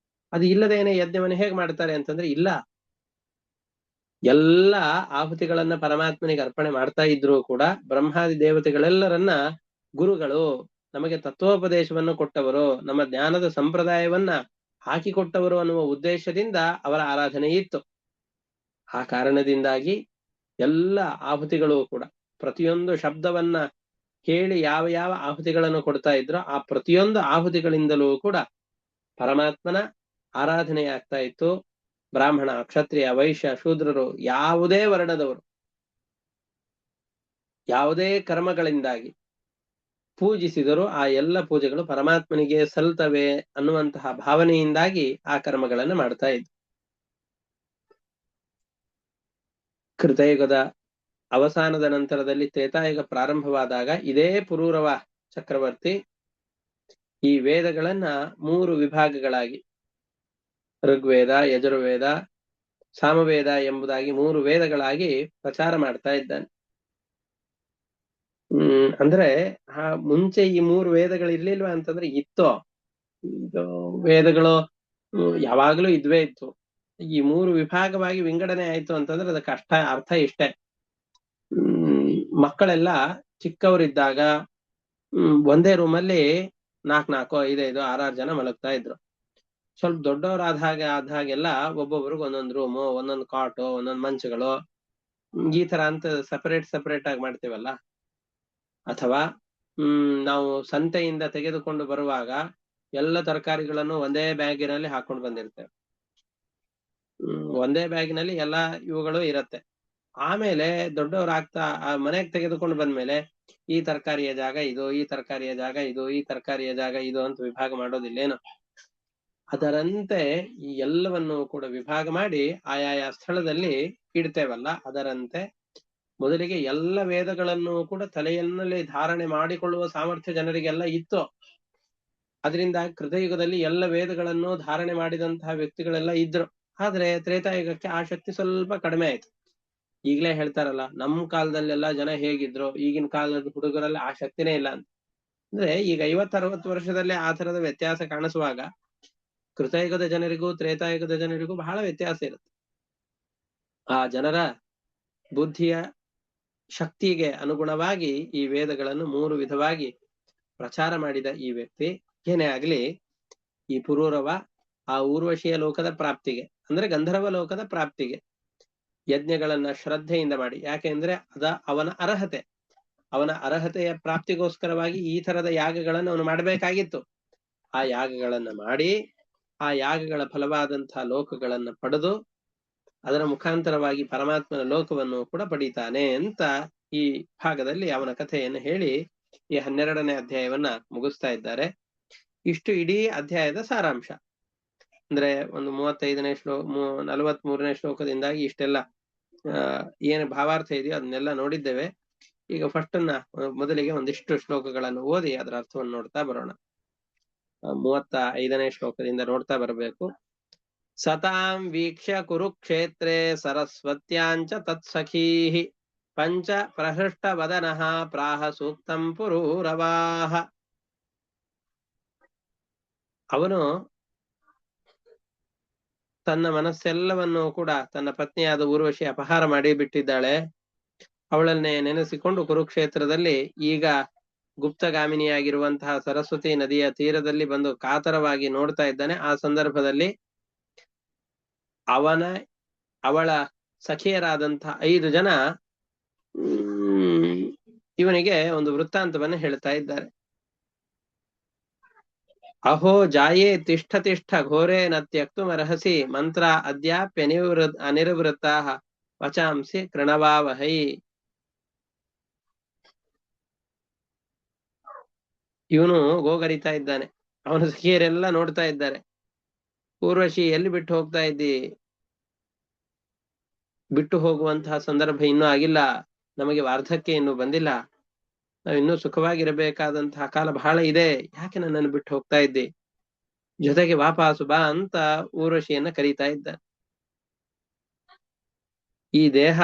ಅದು ಇಲ್ಲದೇನೆ ಯಜ್ಞವನ್ನು ಹೇಗೆ ಮಾಡ್ತಾರೆ ಅಂತಂದ್ರೆ ಇಲ್ಲ. ಎಲ್ಲ ಆಹುತಿಗಳನ್ನ ಪರಮಾತ್ಮನಿಗೆ ಅರ್ಪಣೆ ಮಾಡ್ತಾ ಇದ್ರು ಕೂಡ ಬ್ರಹ್ಮಾದಿ ದೇವತೆಗಳೆಲ್ಲರನ್ನ ಗುರುಗಳು, ನಮಗೆ ತತ್ವೋಪದೇಶವನ್ನು ಕೊಟ್ಟವರು, ನಮ್ಮ ಜ್ಞಾನದ ಸಂಪ್ರದಾಯವನ್ನ ಹಾಕಿಕೊಟ್ಟವರು ಅನ್ನುವ ಉದ್ದೇಶದಿಂದ ಅವರ ಆರಾಧನೆ ಇತ್ತು. ಆ ಕಾರಣದಿಂದಾಗಿ ಎಲ್ಲ ಆಹುತಿಗಳು ಕೂಡ ಪ್ರತಿಯೊಂದು ಶಬ್ದವನ್ನ ಕೇಳಿ ಯಾವ ಯಾವ ಆಹುತಿಗಳನ್ನು ಕೊಡ್ತಾ ಇದ್ರೋ ಆ ಪ್ರತಿಯೊಂದು ಆಹುತಿಗಳಿಂದಲೂ ಕೂಡ ಪರಮಾತ್ಮನ ಆರಾಧನೆ ಆಗ್ತಾ ಇತ್ತು. ಬ್ರಾಹ್ಮಣ, ಕ್ಷತ್ರಿಯ, ವೈಶ್ಯ, ಶೂದ್ರರು, ಯಾವುದೇ ವರ್ಣದವರು ಯಾವುದೇ ಕರ್ಮಗಳಿಂದಾಗಿ ಪೂಜಿಸಿದರೂ ಆ ಎಲ್ಲ ಪೂಜೆಗಳು ಪರಮಾತ್ಮನಿಗೆ ಸಲ್ತವೆ ಅನ್ನುವಂತಹ ಭಾವನೆಯಿಂದಾಗಿ ಆ ಕರ್ಮಗಳನ್ನು ಮಾಡ್ತಾ ಇದ್ರು. ಕೃತಯುಗದ ಅವಸಾನದ ನಂತರದಲ್ಲಿ ತ್ರೇತಾಯುಗ ಪ್ರಾರಂಭವಾದಾಗ ಇದೇ ಪುರೂರವ ಚಕ್ರವರ್ತಿ ಈ ವೇದಗಳನ್ನ 3 ವಿಭಾಗಗಳಾಗಿ, ಋಗ್ವೇದ, ಯಜುರ್ವೇದ, ಸಾಮವೇದ ಎಂಬುದಾಗಿ 3 ವೇದಗಳಾಗಿ ಪ್ರಚಾರ ಮಾಡ್ತಾ ಇದ್ದಾನೆ. ಅಂದ್ರೆ ಮುಂಚೆ ಈ 3 ವೇದಗಳು ಇರ್ಲಿಲ್ವಾ ಅಂತಂದ್ರೆ ಇತ್ತೋ, ವೇದಗಳು ಯಾವಾಗ್ಲೂ ಇದ್ವೇ ಇತ್ತು. ಈ 3 ವಿಭಾಗವಾಗಿ ವಿಂಗಡಣೆ ಆಯ್ತು ಅಂತಂದ್ರೆ ಅದಕ್ಕೆ ಅರ್ಥ ಇಷ್ಟೇ. ಮಕ್ಕಳೆಲ್ಲ ಚಿಕ್ಕವರಿದ್ದಾಗ ಒಂದೇ ರೂಮಲ್ಲಿ 4, 5, 6 ಜನ ಮಲಗ್ತಾ ಇದ್ರು. ಸ್ವಲ್ಪ ದೊಡ್ಡವರಾದ ಹಾಗೆಲ್ಲ ಒಬ್ಬೊಬ್ರಿಗೆ ಒಂದೊಂದು ರೂಮು, ಒಂದೊಂದು ಕಾಟು, ಒಂದೊಂದು ಮಂಚಗಳು, ಈ ತರ ಅಂತ ಸಪರೇಟ್ ಆಗಿ ಮಾಡ್ತೀವಲ್ಲ. ಅಥವಾ ನಾವು ಸಂತೆಯಿಂದ ತೆಗೆದುಕೊಂಡು ಬರುವಾಗ ಎಲ್ಲ ತರಕಾರಿಗಳನ್ನು ಒಂದೇ ಬ್ಯಾಗಿನಲ್ಲಿ ಹಾಕೊಂಡು ಬಂದಿರ್ತೇವೆ. ಒಂದೇ ಬ್ಯಾಗಿನಲ್ಲಿ ಎಲ್ಲಾ ಇವುಗಳು ಇರತ್ತೆ. ಆಮೇಲೆ ದೊಡ್ಡವರಾಗ್ತಾ ಮನೆಗೆ ತೆಗೆದುಕೊಂಡು ಬಂದ್ಮೇಲೆ ಈ ತರಕಾರಿಯ ಜಾಗ ಇದು, ಈ ತರಕಾರಿಯ ಜಾಗ ಇದು, ಈ ತರಕಾರಿಯ ಜಾಗ ಇದು ಅಂತ ವಿಭಾಗ ಮಾಡೋದಿಲ್ಲೇನು? ಅದರಂತೆ ಈ ಎಲ್ಲವನ್ನು ಕೂಡ ವಿಭಾಗ ಮಾಡಿ ಆಯಾಯ ಸ್ಥಳದಲ್ಲಿ ಇಡ್ತೇವಲ್ಲ, ಅದರಂತೆ ಮೊದಲಿಗೆ ಎಲ್ಲ ವೇದಗಳನ್ನು ಕೂಡ ತಲೆಯಲ್ಲಿ ಧಾರಣೆ ಮಾಡಿಕೊಳ್ಳುವ ಸಾಮರ್ಥ್ಯ ಜನರಿಗೆಲ್ಲ ಇತ್ತು. ಅದರಿಂದ ಕೃತಯುಗದಲ್ಲಿ ಎಲ್ಲ ವೇದಗಳನ್ನು ಧಾರಣೆ ಮಾಡಿದಂತಹ ವ್ಯಕ್ತಿಗಳೆಲ್ಲ ಇದ್ರು. ಆದ್ರೆ ತ್ರೇತಾಯುಗಕ್ಕೆ ಆ ಶಕ್ತಿ ಸ್ವಲ್ಪ ಕಡಿಮೆ ಆಯ್ತು. ಈಗಲೇ ಹೇಳ್ತಾರಲ್ಲ, ನಮ್ಮ ಕಾಲದಲ್ಲೆಲ್ಲ ಜನ ಹೇಗಿದ್ರು, ಈಗಿನ ಕಾಲದ ಹುಡುಗರಲ್ಲಿ ಆ ಶಕ್ತಿನೇ ಇಲ್ಲ ಅಂತ. ಅಂದ್ರೆ ಈಗ 50-60 ವರ್ಷದಲ್ಲೇ ಆ ತರದ ವ್ಯತ್ಯಾಸ ಕಾಣಿಸುವಾಗ ಕೃತಯುಗದ ಜನರಿಗೂ ತ್ರೇತಾಯುಗದ ಜನರಿಗೂ ಬಹಳ ವ್ಯತ್ಯಾಸ ಇರುತ್ತೆ. ಆ ಜನರ ಬುದ್ಧಿಯ ಶಕ್ತಿಗೆ ಅನುಗುಣವಾಗಿ ಈ ವೇದಗಳನ್ನು 3 ವಿಧವಾಗಿ ಪ್ರಚಾರ ಮಾಡಿದ ಈ ವ್ಯಕ್ತಿ ಏನೇ ಆಗ್ಲಿ, ಈ ಪುರೂರವ ಆ ಊರ್ವಶಿಯ ಲೋಕದ ಪ್ರಾಪ್ತಿಗೆ, ಅಂದ್ರೆ ಗಂಧರ್ವ ಲೋಕದ ಪ್ರಾಪ್ತಿಗೆ ಯಜ್ಞಗಳನ್ನ ಶ್ರದ್ಧೆಯಿಂದ ಮಾಡಿ, ಯಾಕೆಂದ್ರೆ ಅವನ ಅರ್ಹತೆಯ ಪ್ರಾಪ್ತಿಗೋಸ್ಕರವಾಗಿ ಈ ತರದ ಯಾಗಗಳನ್ನು ಅವನು ಮಾಡಬೇಕಾಗಿತ್ತು. ಆ ಯಾಗಗಳನ್ನ ಮಾಡಿ ಆ ಯಾಗಗಳ ಫಲವಾದಂತಹ ಲೋಕಗಳನ್ನ ಪಡೆದು ಅದರ ಮುಖಾಂತರವಾಗಿ ಪರಮಾತ್ಮನ ಲೋಕವನ್ನು ಕೂಡ ಪಡೀತಾನೆ ಅಂತ ಈ ಭಾಗದಲ್ಲಿ ಅವನ ಕಥೆಯನ್ನು ಹೇಳಿ ಈ 12ನೇ ಅಧ್ಯಾಯವನ್ನ ಮುಗಿಸ್ತಾ ಇದ್ದಾರೆ. ಇಷ್ಟು ಇಡೀ ಅಧ್ಯಾಯದ ಸಾರಾಂಶ. ಅಂದ್ರೆ ಒಂದು 35ನೇ 43ನೇ ಶ್ಲೋಕದಿಂದಾಗಿ ಇಷ್ಟೆಲ್ಲ ಏನು ಭಾವಾರ್ಥ ಇದೆಯೋ ಅದನ್ನೆಲ್ಲ ನೋಡಿದ್ದೇವೆ. ಈಗ ಮೊದಲಿಗೆ ಒಂದಿಷ್ಟು ಶ್ಲೋಕಗಳನ್ನು ಓದಿ ಅದರ ಅರ್ಥವನ್ನು ನೋಡ್ತಾ ಬರೋಣ. 35ನೇ ಶ್ಲೋಕದಿಂದ ನೋಡ್ತಾ ಬರಬೇಕು. ಸತಾಂ ವೀಕ್ಷ್ಯ ಕುರುಕ್ಷೇತ್ರೇ ಸರಸ್ವತ್ಯಾಂಚ ತತ್ಸಖೀಃ ಪಂಚ ಪ್ರಹೃಷ್ಟ ವದನಃ ಪ್ರಾಹ ಸೂಕ್ತಂ ಪುರೂರವಾಃ. ಅವನು ತನ್ನ ಮನಸ್ಸೆಲ್ಲವನ್ನು ಕೂಡ ತನ್ನ ಪತ್ನಿಯಾದ ಊರ್ವಶಿ ಅಪಹಾರ ಮಾಡಿ ಬಿಟ್ಟಿದ್ದಾಳೆ. ಅವಳನ್ನೇ ನೆನೆಸಿಕೊಂಡು ಕುರುಕ್ಷೇತ್ರದಲ್ಲಿ ಈಗ ಗುಪ್ತಗಾಮಿನಿಯಾಗಿರುವಂತಹ ಸರಸ್ವತಿ ನದಿಯ ತೀರದಲ್ಲಿ ಬಂದು ಕಾತರವಾಗಿ ನೋಡ್ತಾ ಇದ್ದಾನೆ. ಆ ಸಂದರ್ಭದಲ್ಲಿ ಅವಳ ಸಖಿಯರಾದಂತಹ 5 ಜನ ಇವನಿಗೆ ಒಂದು ವೃತ್ತಾಂತವನ್ನು ಹೇಳ್ತಾ ಇದ್ದಾರೆ. ಅಹೋ ಜಾಯೇ ತಿಷ್ಠ ತಿಷ್ಠ ಘೋರೇ ನ ತ್ಯಕ್ತುಮರ್ಹಸಿ ಮಂತ್ರ ಅದ್ಯಾಪ್ಯ ಅನಿರ್ವೃತ್ತಾ ವಚಾಂಸಿ ಕೃಣವಾವಹೈ. ಇವನು ಗೋಗರಿತಾ ಇದ್ದಾನೆ, ಅವನ ಸಖಿಯರೆಲ್ಲ ನೋಡ್ತಾ ಇದ್ದಾರೆ. ಊರ್ವಶಿ ಎಲ್ಲಿ ಬಿಟ್ಟು ಹೋಗ್ತಾ ಇದ್ದಿ? ಬಿಟ್ಟು ಹೋಗುವಂತಹ ಸಂದರ್ಭ ಇನ್ನೂ ಆಗಿಲ್ಲ, ನಮಗೆ ವಾರ್ಧಕ್ಯ ಇನ್ನೂ ಬಂದಿಲ್ಲ, ನಾವಿನ್ನೂ ಸುಖವಾಗಿರಬೇಕಾದಂತಹ ಕಾಲ ಬಹಳ ಇದೆ, ಯಾಕೆ ನನ್ನನ್ನು ಬಿಟ್ಟು ಹೋಗ್ತಾ ಇದ್ದಿ? ಜೊತೆಗೆ ವಾಪಾಸು ಬಾ ಅಂತ ಊರ್ವಶಿಯನ್ನ ಕರೀತಾ ಇದ್ದ. ಈ ದೇಹ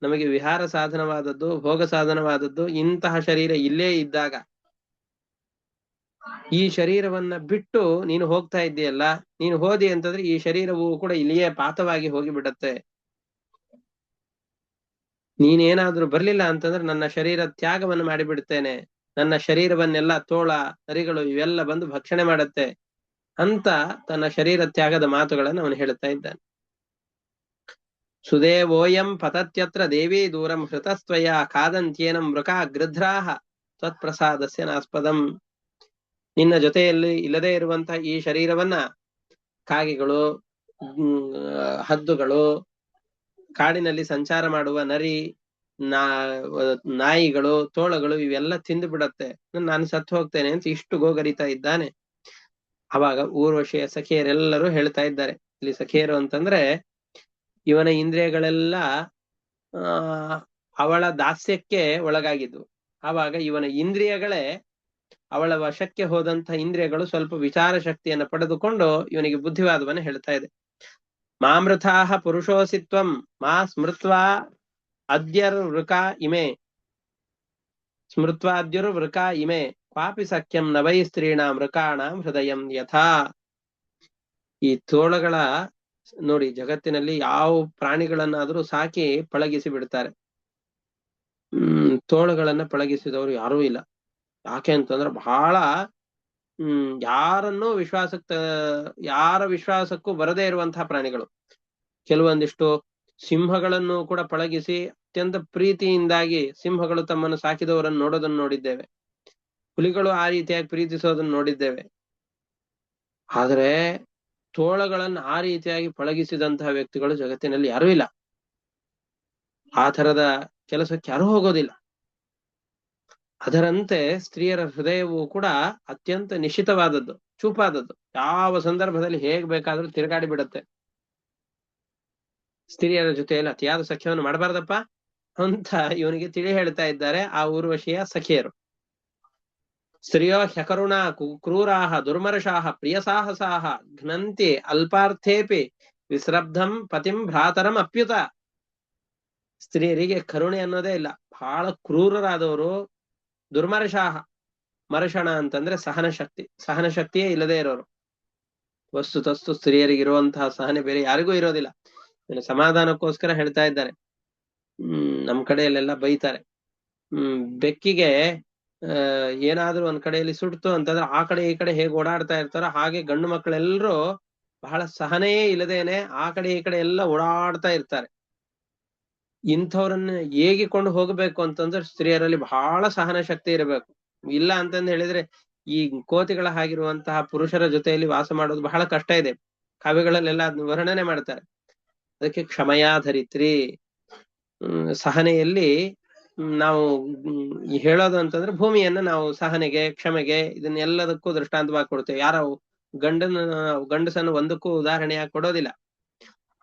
ನಮಗೆ ವಿಹಾರ ಸಾಧನವಾದದ್ದು, ಭೋಗ ಸಾಧನವಾದದ್ದು. ಇಂತಹ ಶರೀರ ಇಲ್ಲೇ ಇದ್ದಾಗ ಈ ಶರೀರವನ್ನ ಬಿಟ್ಟು ನೀನು ಹೋಗ್ತಾ ಇದ್ದೀಯಲ್ಲ, ನೀನು ಹೋದಿ ಅಂತಂದ್ರೆ ಈ ಶರೀರವು ಕೂಡ ಇಲ್ಲಿಯೇ ಪಾತವಾಗಿ ಹೋಗಿಬಿಡತ್ತೆ. ನೀನೇನಾದ್ರೂ ಬರ್ಲಿಲ್ಲ ಅಂತಂದ್ರೆ ನನ್ನ ಶರೀರ ತ್ಯಾಗವನ್ನು ಮಾಡಿಬಿಡ್ತೇನೆ, ನನ್ನ ಶರೀರವನ್ನೆಲ್ಲ ತೋಳ ನರಿಗಳು ಇವೆಲ್ಲ ಬಂದು ಭಕ್ಷಣೆ ಮಾಡತ್ತೆ ಅಂತ ತನ್ನ ಶರೀರ ತ್ಯಾಗದ ಮಾತುಗಳನ್ನು ಅವನು ಹೇಳುತ್ತಾ ಇದ್ದಾನೆ. ಸುದೇವೋಯಂ ಪತತ್ಯತ್ರ ದೇವಿ ದೂರಂ ಹೃತಸ್ತ್ವಯ ಕಾದಂತ್ಯೇನಂ ಮೃಕಾ ಗೃಧ್ರಾಹ ತ್ವತ್ಪ್ರಸಾದಸ್ಯ ನಾಸ್ಪದಂ. ನಿನ್ನ ಜೊತೆಯಲ್ಲಿ ಇಲ್ಲದೆ ಇರುವಂತಹ ಈ ಶರೀರವನ್ನ ಕಾಗೆಗಳು, ಹದ್ದುಗಳು, ಕಾಡಿನಲ್ಲಿ ಸಂಚಾರ ಮಾಡುವ ನರಿ, ನಾಯಿಗಳು, ತೋಳಗಳು ಇವೆಲ್ಲ ತಿಂದು ಬಿಡತ್ತೆ, ನಾನು ಸತ್ತು ಹೋಗ್ತೇನೆ ಅಂತ ಇಷ್ಟು ಗೋಗರಿತಾ ಇದ್ದಾನೆ. ಅವಾಗ ಊರ್ವಶಿಯ ಸಖಿಯರೆಲ್ಲರೂ ಹೇಳ್ತಾ ಇದ್ದಾರೆ. ಇಲ್ಲಿ ಸಖಿಯರು ಅಂತಂದ್ರೆ ಇವನ ಇಂದ್ರಿಯಗಳೆಲ್ಲ ಅವಳ ದಾಸ್ಯಕ್ಕೆ ಒಳಗಾಗಿದ್ವು. ಆವಾಗ ಇವನ ಇಂದ್ರಿಯಗಳೇ ಅವಳ ವಶಕ್ಕೆ ಹೋದಂತ ಇಂದ್ರಿಯಗಳು ಸ್ವಲ್ಪ ವಿಚಾರ ಶಕ್ತಿಯನ್ನು ಪಡೆದುಕೊಂಡು ಇವನಿಗೆ ಬುದ್ಧಿವಾದವನ್ನು ಹೇಳ್ತಾ ಇದೆ. ಮಾಮೃಥಾಹ ಪುರುಷೋಸಿತ್ವಂ ಮಾ ಸ್ಮೃತ್ವಾ ಅದ್ಯರ್ವೃಕಾ ಇಮೆ ಸ್ಮೃತ್ವಾದ್ಯುರ್ವೃಕಾ ಇಮೆ ಕ್ವಾಪಿ ಸಖ್ಯಂ ನವೈ ಸ್ತ್ರೀಣಾಂ ವೃಕಾಣಾಂ ಹೃದಯಂ ಯಥಾ. ಈ ತೋಳಗಳ ನೋಡಿ, ಜಗತ್ತಿನಲ್ಲಿ ಯಾವ ಪ್ರಾಣಿಗಳನ್ನಾದ್ರೂ ಸಾಕಿ ಪಳಗಿಸಿ ಬಿಡ್ತಾರೆ. ತೋಳಗಳನ್ನ ಪಳಗಿಸಿದವರು ಯಾರೂ ಇಲ್ಲ. ಯಾಕೆ ಅಂತಂದ್ರೆ ಬಹಳ ಯಾರ ವಿಶ್ವಾಸಕ್ಕೂ ಬರದೇ ಇರುವಂತಹ ಪ್ರಾಣಿಗಳು. ಕೆಲವೊಂದಿಷ್ಟು ಸಿಂಹಗಳನ್ನು ಕೂಡ ಪಳಗಿಸಿ ಅತ್ಯಂತ ಪ್ರೀತಿಯಿಂದಾಗಿ ಸಿಂಹಗಳು ತಮ್ಮನ್ನು ಸಾಕಿದವರನ್ನು ನೋಡೋದನ್ನು ನೋಡಿದ್ದೇವೆ. ಹುಲಿಗಳು ಆ ರೀತಿಯಾಗಿ ಪ್ರೀತಿಸೋದನ್ನು ನೋಡಿದ್ದೇವೆ. ಆದರೆ ತೋಳಗಳನ್ನು ಆ ರೀತಿಯಾಗಿ ಪಳಗಿಸಿದಂತಹ ವ್ಯಕ್ತಿಗಳು ಜಗತ್ತಿನಲ್ಲಿ ಯಾರೂ ಇಲ್ಲ. ಆ ತರದ ಕೆಲಸಕ್ಕೆ ಯಾರೂ ಹೋಗೋದಿಲ್ಲ. ಅದರಂತೆ ಸ್ತ್ರೀಯರ ಹೃದಯವು ಕೂಡ ಅತ್ಯಂತ ನಿಶ್ಚಿತವಾದದ್ದು, ಚೂಪಾದದ್ದು. ಯಾವ ಸಂದರ್ಭದಲ್ಲಿ ಹೇಗ್ ಬೇಕಾದ್ರೂ ತಿರುಗಾಡಿ ಬಿಡುತ್ತೆ. ಸ್ತ್ರೀಯರ ಜೊತೆಯಲ್ಲಿ ಅತಿಯಾದ ಸಖ್ಯವನ್ನು ಮಾಡಬಾರ್ದಪ್ಪ ಅಂತ ಇವನಿಗೆ ತಿಳಿ ಹೇಳ್ತಾ ಇದ್ದಾರೆ ಆ ಊರ್ವಶಿಯ ಸಖಿಯರು. ಸ್ತ್ರೀಯೋ ಹ್ಯಕರುಣಾ ಕ್ರೂರಾಹ ದುರ್ಮರ್ಷಾಹ ಪ್ರಿಯಸಾಹಸಾಹ ಘ್ನಂತಿ ಅಲ್ಪಾರ್ಥೇಪಿ ವಿಸ್ರಬ್ಧಂ ಪತಿಂ ಭ್ರಾತರಂ ಅಪ್ಯುತ. ಸ್ತ್ರೀಯರಿಗೆ ಕರುಣೆ ಅನ್ನೋದೇ ಇಲ್ಲ, ಬಹಳ ಕ್ರೂರರಾದವರು. ದುರ್ಮರ್ಷಾಹ, ಮರ್ಷಣ ಅಂತಂದ್ರೆ ಸಹನ ಶಕ್ತಿಯೇ ಇಲ್ಲದೆ ಇರೋರು. ವಸ್ತುತಸ್ತು ಸ್ತ್ರೀಯರಿಗಿರುವಂತಹ ಸಹನೆ ಬೇರೆ ಯಾರಿಗೂ ಇರೋದಿಲ್ಲ. ಸಮಾಧಾನಕ್ಕೋಸ್ಕರ ಹೇಳ್ತಾ ಇದ್ದಾರೆ. ನಮ್ ಕಡೆಯಲ್ಲೆಲ್ಲ ಬೈತಾರೆ. ಬೆಕ್ಕಿಗೆ ಏನಾದ್ರೂ ಒಂದ್ ಕಡೆಯಲ್ಲಿ ಸುಡ್ತು ಅಂತಂದ್ರೆ ಆ ಕಡೆ ಈ ಕಡೆ ಹೇಗೆ ಓಡಾಡ್ತಾ ಇರ್ತಾರೋ ಹಾಗೆ ಗಂಡು ಮಕ್ಕಳೆಲ್ಲರೂ ಬಹಳ ಸಹನೆಯೇ ಇಲ್ಲದೇನೆ ಆ ಕಡೆ ಈ ಕಡೆ ಎಲ್ಲ ಓಡಾಡ್ತಾ ಇರ್ತಾರೆ. ಇಂಥವ್ರನ್ನ ಏಗಿಕೊಂಡು ಹೋಗ್ಬೇಕು ಅಂತಂದ್ರೆ ಸ್ತ್ರೀಯರಲ್ಲಿ ಬಹಳ ಸಹನ ಶಕ್ತಿ ಇರಬೇಕು. ಇಲ್ಲ ಅಂತಂದು ಹೇಳಿದ್ರೆ ಈ ಕೋತಿಗಳ ಹಾಗಿರುವಂತಹ ಪುರುಷರ ಜೊತೆಯಲ್ಲಿ ವಾಸ ಮಾಡೋದು ಬಹಳ ಕಷ್ಟ ಇದೆ. ಕಾವ್ಯಗಳಲ್ಲೆಲ್ಲ ಅದನ್ನ ವರ್ಣನೆ ಮಾಡ್ತಾರೆ. ಅದಕ್ಕೆ ಕ್ಷಮಯಾಧರಿತ್ರಿ, ಸಹನೆಯಲ್ಲಿ ನಾವು ಹೇಳೋದು ಅಂತಂದ್ರೆ ಭೂಮಿಯನ್ನ ನಾವು ಸಹನೆಗೆ, ಕ್ಷಮೆಗೆ, ಇದನ್ನೆಲ್ಲದಕ್ಕೂ ದೃಷ್ಟಾಂತವಾಗಿ ಕೊಡ್ತೇವೆ. ಯಾರ ಗಂಡಸನ್ನು ಒಂದಕ್ಕೂ ಉದಾಹರಣೆಯಾಗಿ ಕೊಡೋದಿಲ್ಲ.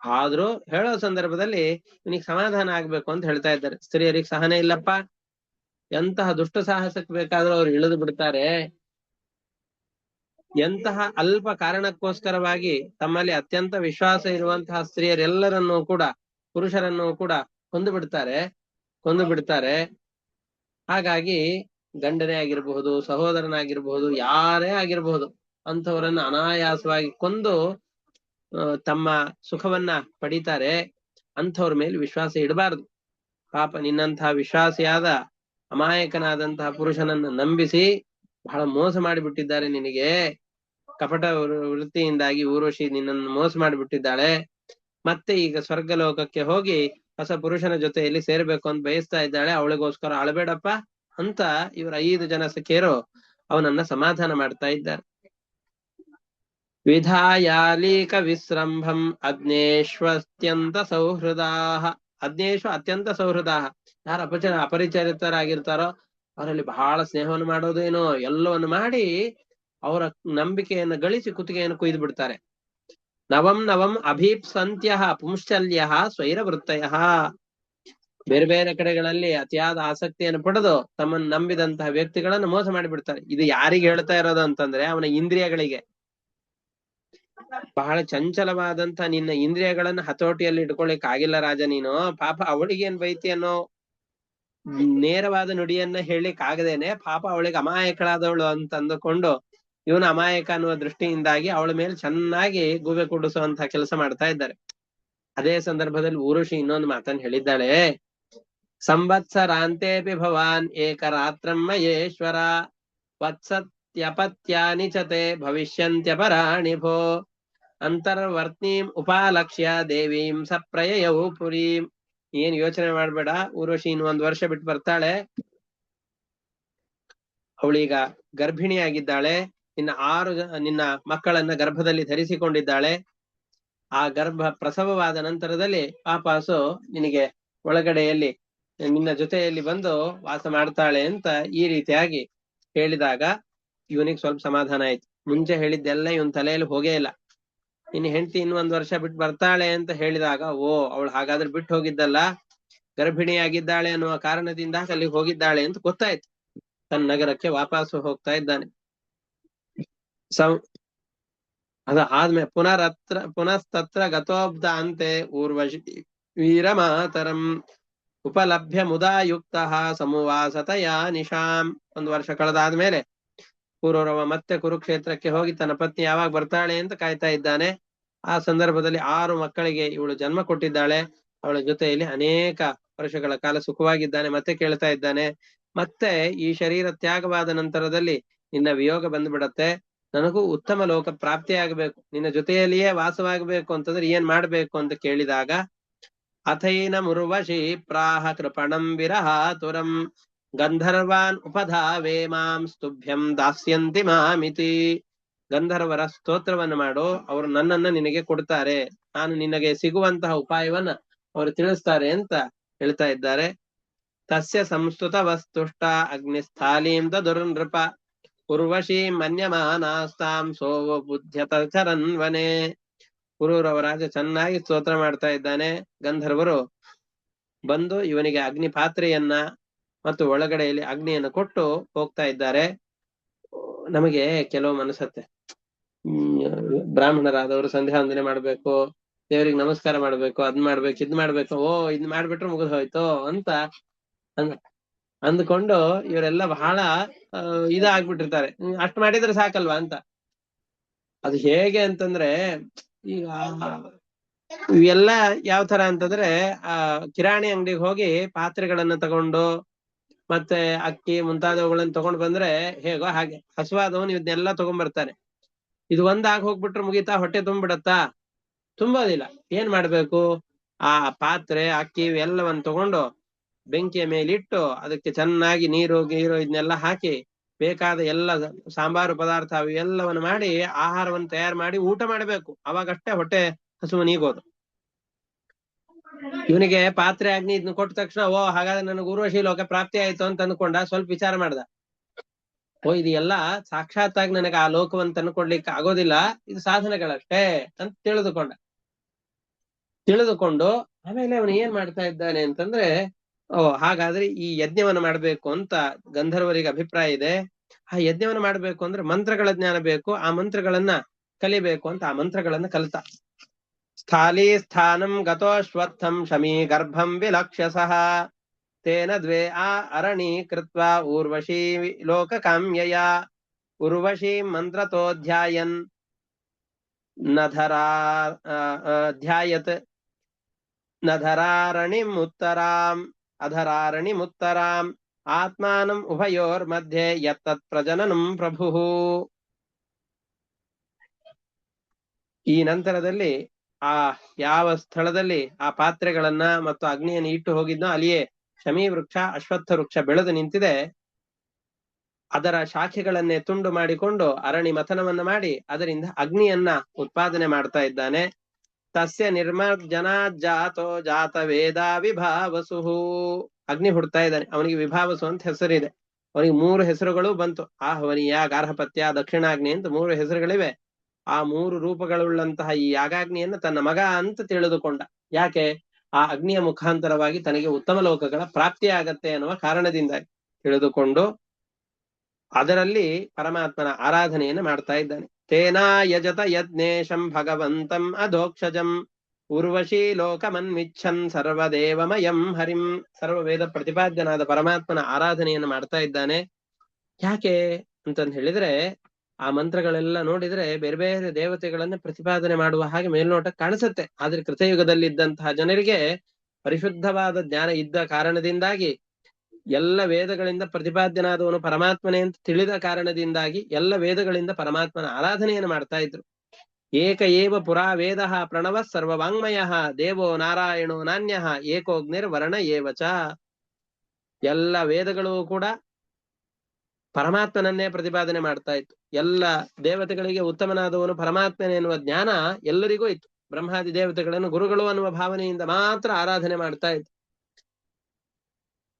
ಆದ್ರೂ ಹೇಳೋ ಸಂದರ್ಭದಲ್ಲಿ ಇವನಿಗೆ ಸಮಾಧಾನ ಆಗ್ಬೇಕು ಅಂತ ಹೇಳ್ತಾ ಇದ್ದಾರೆ. ಸ್ತ್ರೀಯರಿಗೆ ಸಹನೆ ಇಲ್ಲಪ್ಪ, ಎಂತಹ ದುಷ್ಟ ಸಾಹಸಕ್ಕೆ ಬೇಕಾದ್ರೂ ಅವ್ರು ಇಳಿದು ಬಿಡ್ತಾರೆ. ಎಂತಹ ಅಲ್ಪ ಕಾರಣಕ್ಕೋಸ್ಕರವಾಗಿ ತಮ್ಮಲ್ಲಿ ಅತ್ಯಂತ ವಿಶ್ವಾಸ ಇರುವಂತಹ ಸ್ತ್ರೀಯರೆಲ್ಲರನ್ನೂ ಕೂಡ, ಪುರುಷರನ್ನು ಕೂಡ ಕೊಂದು ಬಿಡ್ತಾರೆ. ಹಾಗಾಗಿ ಗಂಡನೇ ಆಗಿರಬಹುದು, ಸಹೋದರನಾಗಿರಬಹುದು, ಯಾರೇ ಆಗಿರಬಹುದು, ಅಂಥವರನ್ನ ಅನಾಯಾಸವಾಗಿ ಕೊಂದು ತಮ್ಮ ಸುಖವನ್ನ ಪಡಿತಾರೆ. ಅಂಥವ್ರ ಮೇಲೆ ವಿಶ್ವಾಸ ಇಡಬಾರದು. ಪಾಪ ನಿನ್ನಂತಹ ವಿಶ್ವಾಸಿಯಾದ ಅಮಾಯಕನಾದಂತಹ ಪುರುಷನನ್ನ ನಂಬಿಸಿ ಬಹಳ ಮೋಸ ಮಾಡಿಬಿಟ್ಟಿದ್ದಾರೆ. ನಿನಗೆ ಕಪಟ ವೃತ್ತಿಯಿಂದಾಗಿ ಊರ್ವಶಿ ನಿನ್ನನ್ನು ಮೋಸ ಮಾಡಿಬಿಟ್ಟಿದ್ದಾಳೆ. ಮತ್ತೆ ಈಗ ಸ್ವರ್ಗಲೋಕಕ್ಕೆ ಹೋಗಿ ಹೊಸ ಪುರುಷನ ಜೊತೆಯಲ್ಲಿ ಸೇರ್ಬೇಕು ಅಂತ ಬಯಸ್ತಾ ಇದ್ದಾಳೆ. ಅವಳಿಗೋಸ್ಕರ ಅಳಬೇಡಪ್ಪ ಅಂತ ಇವರು 5 ಜನ ಸಖಿಯರು ಅವನನ್ನ ಸಮಾಧಾನ ಮಾಡ್ತಾ ಇದ್ದಾರೆ. ವಿಧಾಯಾಲೀಕ ವಿಸ್ರಂಭಂ ಅಗ್ನೇಶ್ವತ್ಯಂತ ಸೌಹೃದಾಹ. ಅಗ್ನೇಶ್ವ ಅತ್ಯಂತ ಸೌಹೃದಾಹ, ಯಾರು ಅಪರಿಚರಿತರಾಗಿರ್ತಾರೋ ಅವರಲ್ಲಿ ಬಹಳ ಸ್ನೇಹವನ್ನು ಮಾಡೋದೇನೋ ಎಲ್ಲವನ್ನು ಮಾಡಿ ಅವರ ನಂಬಿಕೆಯನ್ನು ಗಳಿಸಿ ಕುತ್ತಿಗೆಯನ್ನು ಕೊಯ್ದು ಬಿಡ್ತಾರೆ. ನವಂ ನವಂ ಅಭೀಪ್ಸಂತ್ಯ ಪುಂಶ್ಚಲ್ಯ ಸ್ವೈರವೃತ್ತಯ. ಬೇರೆ ಬೇರೆ ಕಡೆಗಳಲ್ಲಿ ಅತಿಯಾದ ಆಸಕ್ತಿಯನ್ನು ಪಡೆದು ತಮ್ಮನ್ನು ನಂಬಿದಂತಹ ವ್ಯಕ್ತಿಗಳನ್ನು ಮೋಸ ಮಾಡಿಬಿಡ್ತಾರೆ. ಇದು ಯಾರಿಗೆ ಹೇಳ್ತಾ ಇರೋದು ಅಂತಂದ್ರೆ ಅವನ ಇಂದ್ರಿಯಗಳಿಗೆ. ಬಹಳ ಚಂಚಲವಾದಂತ ನಿನ್ನ ಇಂದ್ರಿಯಗಳನ್ನ ಹತೋಟಿಯಲ್ಲಿ ಇಟ್ಕೊಳಿಕ್ ಆಗಿಲ್ಲ ರಾಜ ನೀನು. ಪಾಪ ಅವಳಿಗೇನ್ ಬೈತಿ ಅನ್ನೋ ನೇರವಾದ ನುಡಿಯನ್ನ ಹೇಳಿಕ್ ಆಗದೇನೆ ಪಾಪ ಅವಳಿಗೆ ಅಮಾಯಕಳಾದವಳು ಅಂತ ಅಂದುಕೊಂಡು ಇವನು ಅಮಾಯಕ ಅನ್ನುವ ದೃಷ್ಟಿಯಿಂದಾಗಿ ಅವಳ ಮೇಲೆ ಚೆನ್ನಾಗಿ ಗೂಬೆ ಕುಡಿಸುವಂತಹ ಕೆಲಸ ಮಾಡ್ತಾ ಇದ್ದಾರೆ. ಅದೇ ಸಂದರ್ಭದಲ್ಲಿ ಊರ್ವಶಿ ಇನ್ನೊಂದು ಮಾತನ್ನು ಹೇಳಿದ್ದಾಳೆ. ಸಂವತ್ಸರಾಂತೇಪಿ ಭವಾನ್ ಏಕರಾತ್ರಂ ಮಯೇಶ್ವರ ವತ್ಸತ್ಯಪತ್ಯಾನಿ ಚತೆ ಭವಿಷ್ಯಂತ್ಯಪರಾಣಿ ಭೋ ಅಂತರ್ವರ್ತೀಂ ಉಪಾಲಕ್ಷ್ಯ ದೇವೀಂ ಸಪ್ರಯಯೌ ಪುರೀಂ. ಏನ್ ಯೋಚನೆ ಮಾಡ್ಬೇಡ ಊರ್ವಶಿ, ಇನ್ನು 1 ವರ್ಷ ಬಿಟ್ಟು ಬರ್ತಾಳೆ. ಅವಳೀಗ ಗರ್ಭಿಣಿಯಾಗಿದ್ದಾಳೆ. ನಿನ್ನ 6 ನಿನ್ನ ಮಕ್ಕಳನ್ನ ಗರ್ಭದಲ್ಲಿ ಧರಿಸಿಕೊಂಡಿದ್ದಾಳೆ. ಆ ಗರ್ಭ ಪ್ರಸವವಾದ ನಂತರದಲ್ಲಿ ವಾಪಸ್ಸು ನಿನಗೆ ಒಳಗಡೆಯಲ್ಲಿ ನಿನ್ನ ಜೊತೆಯಲ್ಲಿ ಬಂದು ವಾಸ ಮಾಡ್ತಾಳೆ ಅಂತ ಈ ರೀತಿಯಾಗಿ ಹೇಳಿದಾಗ ಇವನಿಗೆ ಸ್ವಲ್ಪ ಸಮಾಧಾನ ಆಯ್ತು. ಮುಂಚೆ ಹೇಳಿದ್ದೆಲ್ಲ ಇವನ್ ತಲೆಯಲ್ಲಿ ಹೋಗೇ ಇಲ್ಲ. ನಿನ್ನ ಹೆಂಡತಿ ಇನ್ನು 1 ವರ್ಷ ಬಿಟ್ಟು ಬರ್ತಾಳೆ ಅಂತ ಹೇಳಿದಾಗ, ಓ ಅವಳು ಹಾಗಾದ್ರೆ ಬಿಟ್ಟು ಹೋಗಿದ್ದಲ್ಲ, ಗರ್ಭಿಣಿಯಾಗಿದ್ದಾಳೆ ಅನ್ನುವ ಕಾರಣದಿಂದ ಅಲ್ಲಿಗೆ ಹೋಗಿದ್ದಾಳೆ ಅಂತ ಗೊತ್ತಾಯ್ತು. ತನ್ನ ನಗರಕ್ಕೆ ವಾಪಸ್ಸು ಹೋಗ್ತಾ ಇದ್ದಾನೆ. ಅದ ಆದ್ಮೇಲೆ ಪುನಸ್ತತ್ರ ಗತೋಬ್ಧ ಅಂತೆ ಊರ್ವಶಿ ವೀರಮಾತರಂ ಉಪಲಭ್ಯ ಮುದಾಯುಕ್ತ ಸಮುವಾಸತಯ ನಿಶಾಂ. 1 ವರ್ಷ ಕಳೆದಾದ್ಮೇಲೆ ಪೂರ್ವರವ ಮತ್ತೆ ಕುರುಕ್ಷೇತ್ರಕ್ಕೆ ಹೋಗಿ ತನ್ನ ಪತ್ನಿ ಯಾವಾಗ ಬರ್ತಾಳೆ ಅಂತ ಕಾಯ್ತಾ ಇದ್ದಾನೆ. ಆ ಸಂದರ್ಭದಲ್ಲಿ 6 ಮಕ್ಕಳಿಗೆ ಇವಳು ಜನ್ಮ ಕೊಟ್ಟಿದ್ದಾಳೆ. ಅವಳ ಜೊತೆಯಲ್ಲಿ ಅನೇಕ ವರ್ಷಗಳ ಕಾಲ ಸುಖವಾಗಿದ್ದಾನೆ. ಮತ್ತೆ ಕೇಳ್ತಾ ಇದ್ದಾನೆ, ಮತ್ತೆ ಈ ಶರೀರ ತ್ಯಾಗವಾದ ನಂತರದಲ್ಲಿ ನಿನ್ನ ವಿಯೋಗ ಬಂದ್ಬಿಡತ್ತೆ, ನನಗೂ ಉತ್ತಮ ಲೋಕ ಪ್ರಾಪ್ತಿಯಾಗಬೇಕು, ನಿನ್ನ ಜೊತೆಯಲ್ಲಿಯೇ ವಾಸವಾಗಬೇಕು ಅಂತಂದ್ರೆ ಏನ್ ಮಾಡ್ಬೇಕು ಅಂತ ಕೇಳಿದಾಗ, ಅಥೈನ ಮುರ್ವಶಿ ಪ್ರಾಹ ಕೃಪಣಂ ವಿರಹಾತುರಂ ಗಂಧರ್ವಾನ್ ಉಪಧಾವೇ ಮಾಂ ಸ್ತುಭ್ಯಂ ದಾಸ್ಯಂತಿ ಮಾಮಿತಿ. ಗಂಧರ್ವರ ಸ್ತೋತ್ರವನ್ನು ಮಾಡು, ಅವರು ನನ್ನನ್ನ ನಿನಗೆ ಕೊಡ್ತಾರೆ, ನಾನು ನಿನಗೆ ಸಿಗುವಂತಹ ಉಪಾಯವನ್ನ ಅವರು ತಿಳಿಸ್ತಾರೆ ಅಂತ ಹೇಳ್ತಾ ಇದ್ದಾರೆ. ತಸ್ಯ ಸಂಸ್ತುತ ವಸ್ತುಷ್ಟ ಅಗ್ನಿಸ್ಥಾಲೀಂ ದುರ್ನೃಪ ಉರ್ವಶಿ ಮನ್ಯಮಾನಾಸ್ತಾಂ ಸೋವ ಬುದ್ಧ್ಯತ ಚರನ್ವನೆ. ರಾಜ ಚೆನ್ನಾಗಿ ಸ್ತೋತ್ರ ಮಾಡ್ತಾ ಇದ್ದಾನೆ. ಗಂಧರ್ವರು ಬಂದು ಇವನಿಗೆ ಅಗ್ನಿ ಪಾತ್ರೆಯನ್ನ ಮತ್ತು ಒಳಗಡೆಯಲ್ಲಿ ಅಗ್ನಿಯನ್ನು ಕೊಟ್ಟು ಹೋಗ್ತಾ ಇದ್ದಾರೆ. ನಮಗೆ ಕೆಲವು ಮನಸ್ಸತ್ತೆ, ಬ್ರಾಹ್ಮಣರಾದವರು ಸಂಧ್ಯಾ ವಂದನೆ ಮಾಡ್ಬೇಕು, ದೇವರಿಗೆ ನಮಸ್ಕಾರ ಮಾಡ್ಬೇಕು, ಅದ್ ಮಾಡ್ಬೇಕು, ಇದ್ ಮಾಡ್ಬೇಕು, ಓ ಇದ್ ಮಾಡ್ಬಿಟ್ರೆ ಮುಗಿದು ಹೋಯ್ತು ಅಂತ ಅಂದ್ಕೊಂಡು ಇವರೆಲ್ಲ ಬಹಳ ಇದಾಗ್ಬಿಟ್ಟಿರ್ತಾರೆ. ಅಷ್ಟ್ ಮಾಡಿದ್ರೆ ಸಾಕಲ್ವಾ ಅಂತ. ಅದು ಹೇಗೆ ಅಂತಂದ್ರೆ, ಈಗ ಇವೆಲ್ಲ ಯಾವ ತರ ಅಂತಂದ್ರೆ, ಕಿರಾಣಿ ಅಂಗಡಿಗೆ ಹೋಗಿ ಪಾತ್ರೆಗಳನ್ನ ತಗೊಂಡು ಮತ್ತೆ ಅಕ್ಕಿ ಮುಂತಾದವುಗಳನ್ನ ತಗೊಂಡ್ ಬಂದ್ರೆ ಹೇಗೋ ಹಾಗೆ ಹಸುವಾದವನು ಇದನ್ನೆಲ್ಲ ತಗೊಂಡ್ಬರ್ತಾನೆ. ಇದು ಒಂದಾಗಿ ಹೋಗ್ಬಿಟ್ರೆ ಮುಗೀತಾ, ಹೊಟ್ಟೆ ತುಂಬಿಡತ್ತಾ? ತುಂಬೋದಿಲ್ಲ. ಏನ್ ಮಾಡ್ಬೇಕು, ಆ ಪಾತ್ರೆ ಅಕ್ಕಿ ಇವೆಲ್ಲವನ್ನು ತಗೊಂಡು ಬೆಂಕಿಯ ಮೇಲಿಟ್ಟು ಅದಕ್ಕೆ ಚೆನ್ನಾಗಿ ನೀರು ಗೀರು ಇದನ್ನೆಲ್ಲ ಹಾಕಿ ಬೇಕಾದ ಎಲ್ಲ ಸಾಂಬಾರು ಪದಾರ್ಥ ಅವೆಲ್ಲವನ್ನು ಮಾಡಿ ಆಹಾರವನ್ನು ತಯಾರು ಮಾಡಿ ಊಟ ಮಾಡಬೇಕು. ಅವಾಗಷ್ಟೇ ಹೊಟ್ಟೆ ಹಸುವು ನೀಗೋದು. ಇವನಿಗೆ ಪಾತ್ರೆ ಅಗ್ನಿ ಇದನ್ನ ಕೊಟ್ಟ ತಕ್ಷಣ, ಓ ಹಾಗಾದ್ರೆ ನನಗೆ ಊರ್ವಶಿ ಲೋಕ ಪ್ರಾಪ್ತಿ ಆಯ್ತು ಅಂತ ಅನ್ಕೊಂಡ. ಸ್ವಲ್ಪ ವಿಚಾರ ಮಾಡ್ದ, ಓ ಇದು ಎಲ್ಲ ಸಾಕ್ಷಾತ್ತಾಗಿ ನನಗೆ ಆ ಲೋಕವನ್ನು ತಂದುಕೊಡ್ಲಿಕ್ಕೆ ಆಗೋದಿಲ್ಲ, ಇದು ಸಾಧನೆಗಳಷ್ಟೇ ಅಂತ ತಿಳಿದುಕೊಂಡು ಆಮೇಲೆ ಅವನು ಏನ್ ಮಾಡ್ತಾ ಇದ್ದಾನೆ ಅಂತಂದ್ರೆ, ಓ ಹಾಗಾದ್ರೆ ಈ ಯಜ್ಞವನ್ನು ಮಾಡ್ಬೇಕು ಅಂತ ಗಂಧರ್ವರಿಗೆ ಅಭಿಪ್ರಾಯ ಇದೆ. ಆ ಯಜ್ಞವನ್ನು ಮಾಡ್ಬೇಕು ಅಂದ್ರೆ ಮಂತ್ರಗಳ ಜ್ಞಾನ ಬೇಕು, ಆ ಮಂತ್ರಗಳನ್ನ ಕಲಿಬೇಕು ಅಂತ ಆ ಮಂತ್ರಗಳನ್ನ ಕಲಿತ. ಸ್ಥಾಲಿ ಸ್ಥಾನಂ ಗತೋಶ್ವತ್ಥಂ ಶಮೀ ಗರ್ಭಂ ವಿಲಕ್ಷ್ಯಸಃ ತೇನ ದ್ವೇ ಆ ಅರಣಿ ಕೃತ್ವ ಊರ್ವಶೀ ಲೋಕ ಕಾಮ್ಯಯ ಉರ್ವಶೀ ಮಂತ್ರತೋಧ್ಯಾಯನ್ ಧ್ಯಾಯತ್ ಅಧರಾರಣಿಮುತ್ತರಾಂ ಆತ್ಮಾನಂ ಉಭಯೋರ್ ಮಧ್ಯೆ ಯತ್ತತ್ ಪ್ರಜನನಂ ಪ್ರಭುಃ. ಈ ನಂತರದಲ್ಲಿ ಆ ಯಾವ ಸ್ಥಳದಲ್ಲಿ ಆ ಪಾತ್ರೆಗಳನ್ನ ಮತ್ತು ಅಗ್ನಿಯನ್ನು ಇಟ್ಟು ಹೋಗಿದ್ನೋ ಅಲ್ಲಿಯೇ ಶಮೀ ವೃಕ್ಷ, ಅಶ್ವತ್ಥ ವೃಕ್ಷ ಬೆಳೆದು ನಿಂತಿದೆ. ಅದರ ಶಾಖೆಗಳನ್ನೇ ತುಂಡು ಮಾಡಿಕೊಂಡು ಅರಣಿ ಮಥನವನ್ನ ಮಾಡಿ ಅದರಿಂದ ಅಗ್ನಿಯನ್ನ ಉತ್ಪಾದನೆ ಮಾಡ್ತಾ ಇದ್ದಾನೆ. ತಸ್ಯ ನಿರ್ಮರ್ಜನಾಜ್ಜಾತೋ ಜಾತ ವೇದ ವಿಭಾವಸುಹು. ಅಗ್ನಿ ಹುಡ್ತಾ ಇದ್ದಾನೆ. ಅವನಿಗೆ ವಿಭಾವಸು ಅಂತ ಹೆಸರಿದೆ. ಅವನಿಗೆ 3 ಹೆಸರುಗಳು ಬಂತು. ಆಹ್ವನೀಯ, ಗಾರ್ಹಪತ್ಯ, ದಕ್ಷಿಣಾಗ್ನಿ ಅಂತ 3 ಹೆಸರುಗಳಿವೆ. ಆ 3 ರೂಪಗಳುಳ್ಳಂತಹ ಈ ಯಾಗಾಗ್ನಿಯನ್ನು ತನ್ನ ಮಗ ಅಂತ ತಿಳಿದುಕೊಂಡ. ಯಾಕೆ? ಆ ಅಗ್ನಿಯ ಮುಖಾಂತರವಾಗಿ ತನಗೆ ಉತ್ತಮ ಲೋಕಗಳ ಪ್ರಾಪ್ತಿ ಆಗತ್ತೆ ಅನ್ನುವ ಕಾರಣದಿಂದ ತಿಳಿದುಕೊಂಡು ಅದರಲ್ಲಿ ಪರಮಾತ್ಮನ ಆರಾಧನೆಯನ್ನು ಮಾಡ್ತಾ ಇದ್ದಾನೆ. ತೇನಾ ಯಜತ ಯಜ್ಞೇಶಂ ಭಗವಂತಂ ಅಧೋಕ್ಷಜಂ ಉರ್ವಶೀ ಲೋಕಮನ್ವಿಚ್ಛನ್ ಸರ್ವದೇವಮಯಂ ಹರಿಂ. ಸರ್ವ ವೇದ ಪ್ರತಿಪಾದ್ಯನಾದ ಪರಮಾತ್ಮನ ಆರಾಧನೆಯನ್ನು ಮಾಡ್ತಾ ಇದ್ದಾನೆ. ಯಾಕೆ ಅಂತಂದು ಹೇಳಿದ್ರೆ, ಆ ಮಂತ್ರಗಳೆಲ್ಲ ನೋಡಿದ್ರೆ ಬೇರೆ ಬೇರೆ ದೇವತೆಗಳನ್ನ ಪ್ರತಿಪಾದನೆ ಮಾಡುವ ಹಾಗೆ ಮೇಲ್ನೋಟ ಕಾಣಿಸುತ್ತೆ. ಆದ್ರೆ ಕೃತಯುಗದಲ್ಲಿದ್ದಂತಹ ಜನರಿಗೆ ಪರಿಶುದ್ಧವಾದ ಜ್ಞಾನ ಇದ್ದ ಕಾರಣದಿಂದಾಗಿ, ಎಲ್ಲ ವೇದಗಳಿಂದ ಪ್ರತಿಪಾದ್ಯನಾದವನು ಪರಮಾತ್ಮನೇ ಅಂತ ತಿಳಿದ ಕಾರಣದಿಂದಾಗಿ ಎಲ್ಲ ವೇದಗಳಿಂದ ಪರಮಾತ್ಮನ ಆರಾಧನೆಯನ್ನು ಮಾಡ್ತಾ ಇದ್ರು. ಏಕ ಏವ ಪುರಾ ವೇದ ಪ್ರಣವ ಸರ್ವವಾಂಗ್ಮಯ ದೇವೋ ನಾರಾಯಣೋ ನಾನ್ಯ ಏಕೋಗ್ನಿರ್ ವರ್ಣ ಏವಚ. ಎಲ್ಲ ವೇದಗಳು ಕೂಡ ಪರಮಾತ್ಮನನ್ನೇ ಪ್ರತಿಪಾದನೆ ಮಾಡ್ತಾ ಇತ್ತು. ಎಲ್ಲ ದೇವತೆಗಳಿಗೆ ಉತ್ತಮನಾದವನು ಪರಮಾತ್ಮನೇ ಎನ್ನುವ ಜ್ಞಾನ ಎಲ್ಲರಿಗೂ ಇತ್ತು. ಬ್ರಹ್ಮಾದಿ ದೇವತೆಗಳನ್ನು ಗುರುಗಳು ಅನ್ನುವ ಭಾವನೆಯಿಂದ ಮಾತ್ರ ಆರಾಧನೆ ಮಾಡ್ತಾ ಇದ್ರು.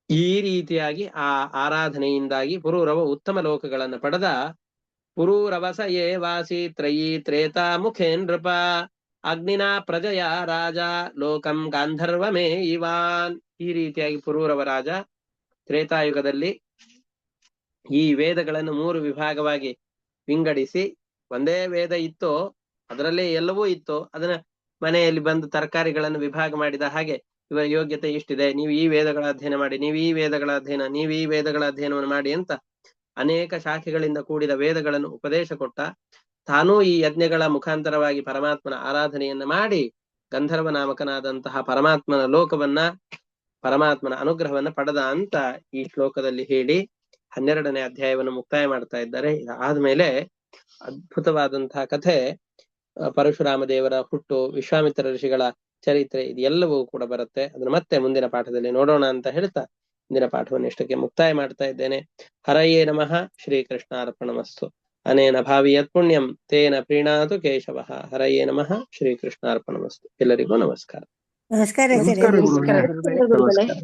ಈ ರೀತಿಯಾಗಿ ಆ ಆರಾಧನೆಯಿಂದಾಗಿ ಪುರೂರವ ಉತ್ತಮ ಲೋಕಗಳನ್ನು ಪಡೆದ. ಪುರೂರವಸ ಯೇ ವಾಸಿ ತ್ರಯೀ ತ್ರೇತಾ ಮುಖೇ ನೃಪ ಅಗ್ನಿನ ಪ್ರಜಯ ರಾಜ ಲೋಕಂ ಗಾಂಧರ್ವಮೇ ಇವಾನ್. ಈ ರೀತಿಯಾಗಿ ಪುರೂರವ ರಾಜ ತ್ರೇತಾಯುಗದಲ್ಲಿ ಈ ವೇದಗಳನ್ನು 3 ವಿಭಾಗವಾಗಿ ವಿಂಗಡಿಸಿ, ಒಂದೇ ವೇದ ಇತ್ತೋ ಅದರಲ್ಲೇ ಎಲ್ಲವೂ ಇತ್ತು, ಅದನ್ನ ಮನೆಯಲ್ಲಿ ಬಂದು ತರಕಾರಿಗಳನ್ನು ವಿಭಾಗ ಮಾಡಿದ ಹಾಗೆ ಇವರ ಯೋಗ್ಯತೆ ಇಷ್ಟಿದೆ, ನೀವು ಈ ವೇದಗಳ ಅಧ್ಯಯನ ಮಾಡಿ, ನೀವು ಈ ವೇದಗಳ ಅಧ್ಯಯನವನ್ನು ಮಾಡಿ ಅಂತ ಅನೇಕ ಶಾಖೆಗಳಿಂದ ಕೂಡಿದ ವೇದಗಳನ್ನು ಉಪದೇಶ ಕೊಟ್ಟ. ತಾನೂ ಈ ಯಜ್ಞಗಳ ಮುಖಾಂತರವಾಗಿ ಪರಮಾತ್ಮನ ಆರಾಧನೆಯನ್ನ ಮಾಡಿ ಗಂಧರ್ವ ನಾಮಕನಾದಂತಹ ಪರಮಾತ್ಮನ ಲೋಕವನ್ನ, ಪರಮಾತ್ಮನ ಅನುಗ್ರಹವನ್ನ ಪಡೆದ ಅಂತ ಈ ಶ್ಲೋಕದಲ್ಲಿ ಹೇಳಿ 12ನೇ ಅಧ್ಯಾಯವನ್ನು ಮುಕ್ತಾಯ ಮಾಡ್ತಾ ಇದ್ದಾರೆ. ಆದ್ಮೇಲೆ ಅದ್ಭುತವಾದಂತಹ ಕಥೆ, ಪರಶುರಾಮ ದೇವರ ಹುಟ್ಟು, ವಿಶ್ವಾಮಿತ್ರ ಋಷಿಗಳ ಚರಿತ್ರೆ, ಇದೆಲ್ಲವೂ ಕೂಡ ಬರುತ್ತೆ. ಅದನ್ನ ಮತ್ತೆ ಮುಂದಿನ ಪಾಠದಲ್ಲಿ ನೋಡೋಣ ಅಂತ ಹೇಳ್ತಾ ಮುಂದಿನ ಪಾಠವನ್ನು ಇಷ್ಟಕ್ಕೆ ಮುಕ್ತಾಯ ಮಾಡ್ತಾ ಇದ್ದೇನೆ. ಹರಯೇ ನಮಃ. ಶ್ರೀಕೃಷ್ಣಾರ್ಪಣಮಸ್ತು. ಅನೇನ ಭಾವಿ ಯತ್ ಪುಣ್ಯಂ ತೇನ ಪ್ರೀಣಾತು ಕೇಶವಃ. ಹರಯೇ ನಮಃ. ಶ್ರೀಕೃಷ್ಣಾರ್ಪಣಮಸ್ತು. ಎಲ್ಲರಿಗೂ ನಮಸ್ಕಾರ. ನಮಸ್ಕಾರ ನಮಸ್ಕಾರ ಗುರುಗಳೇ. ನಮಸ್ಕಾರ.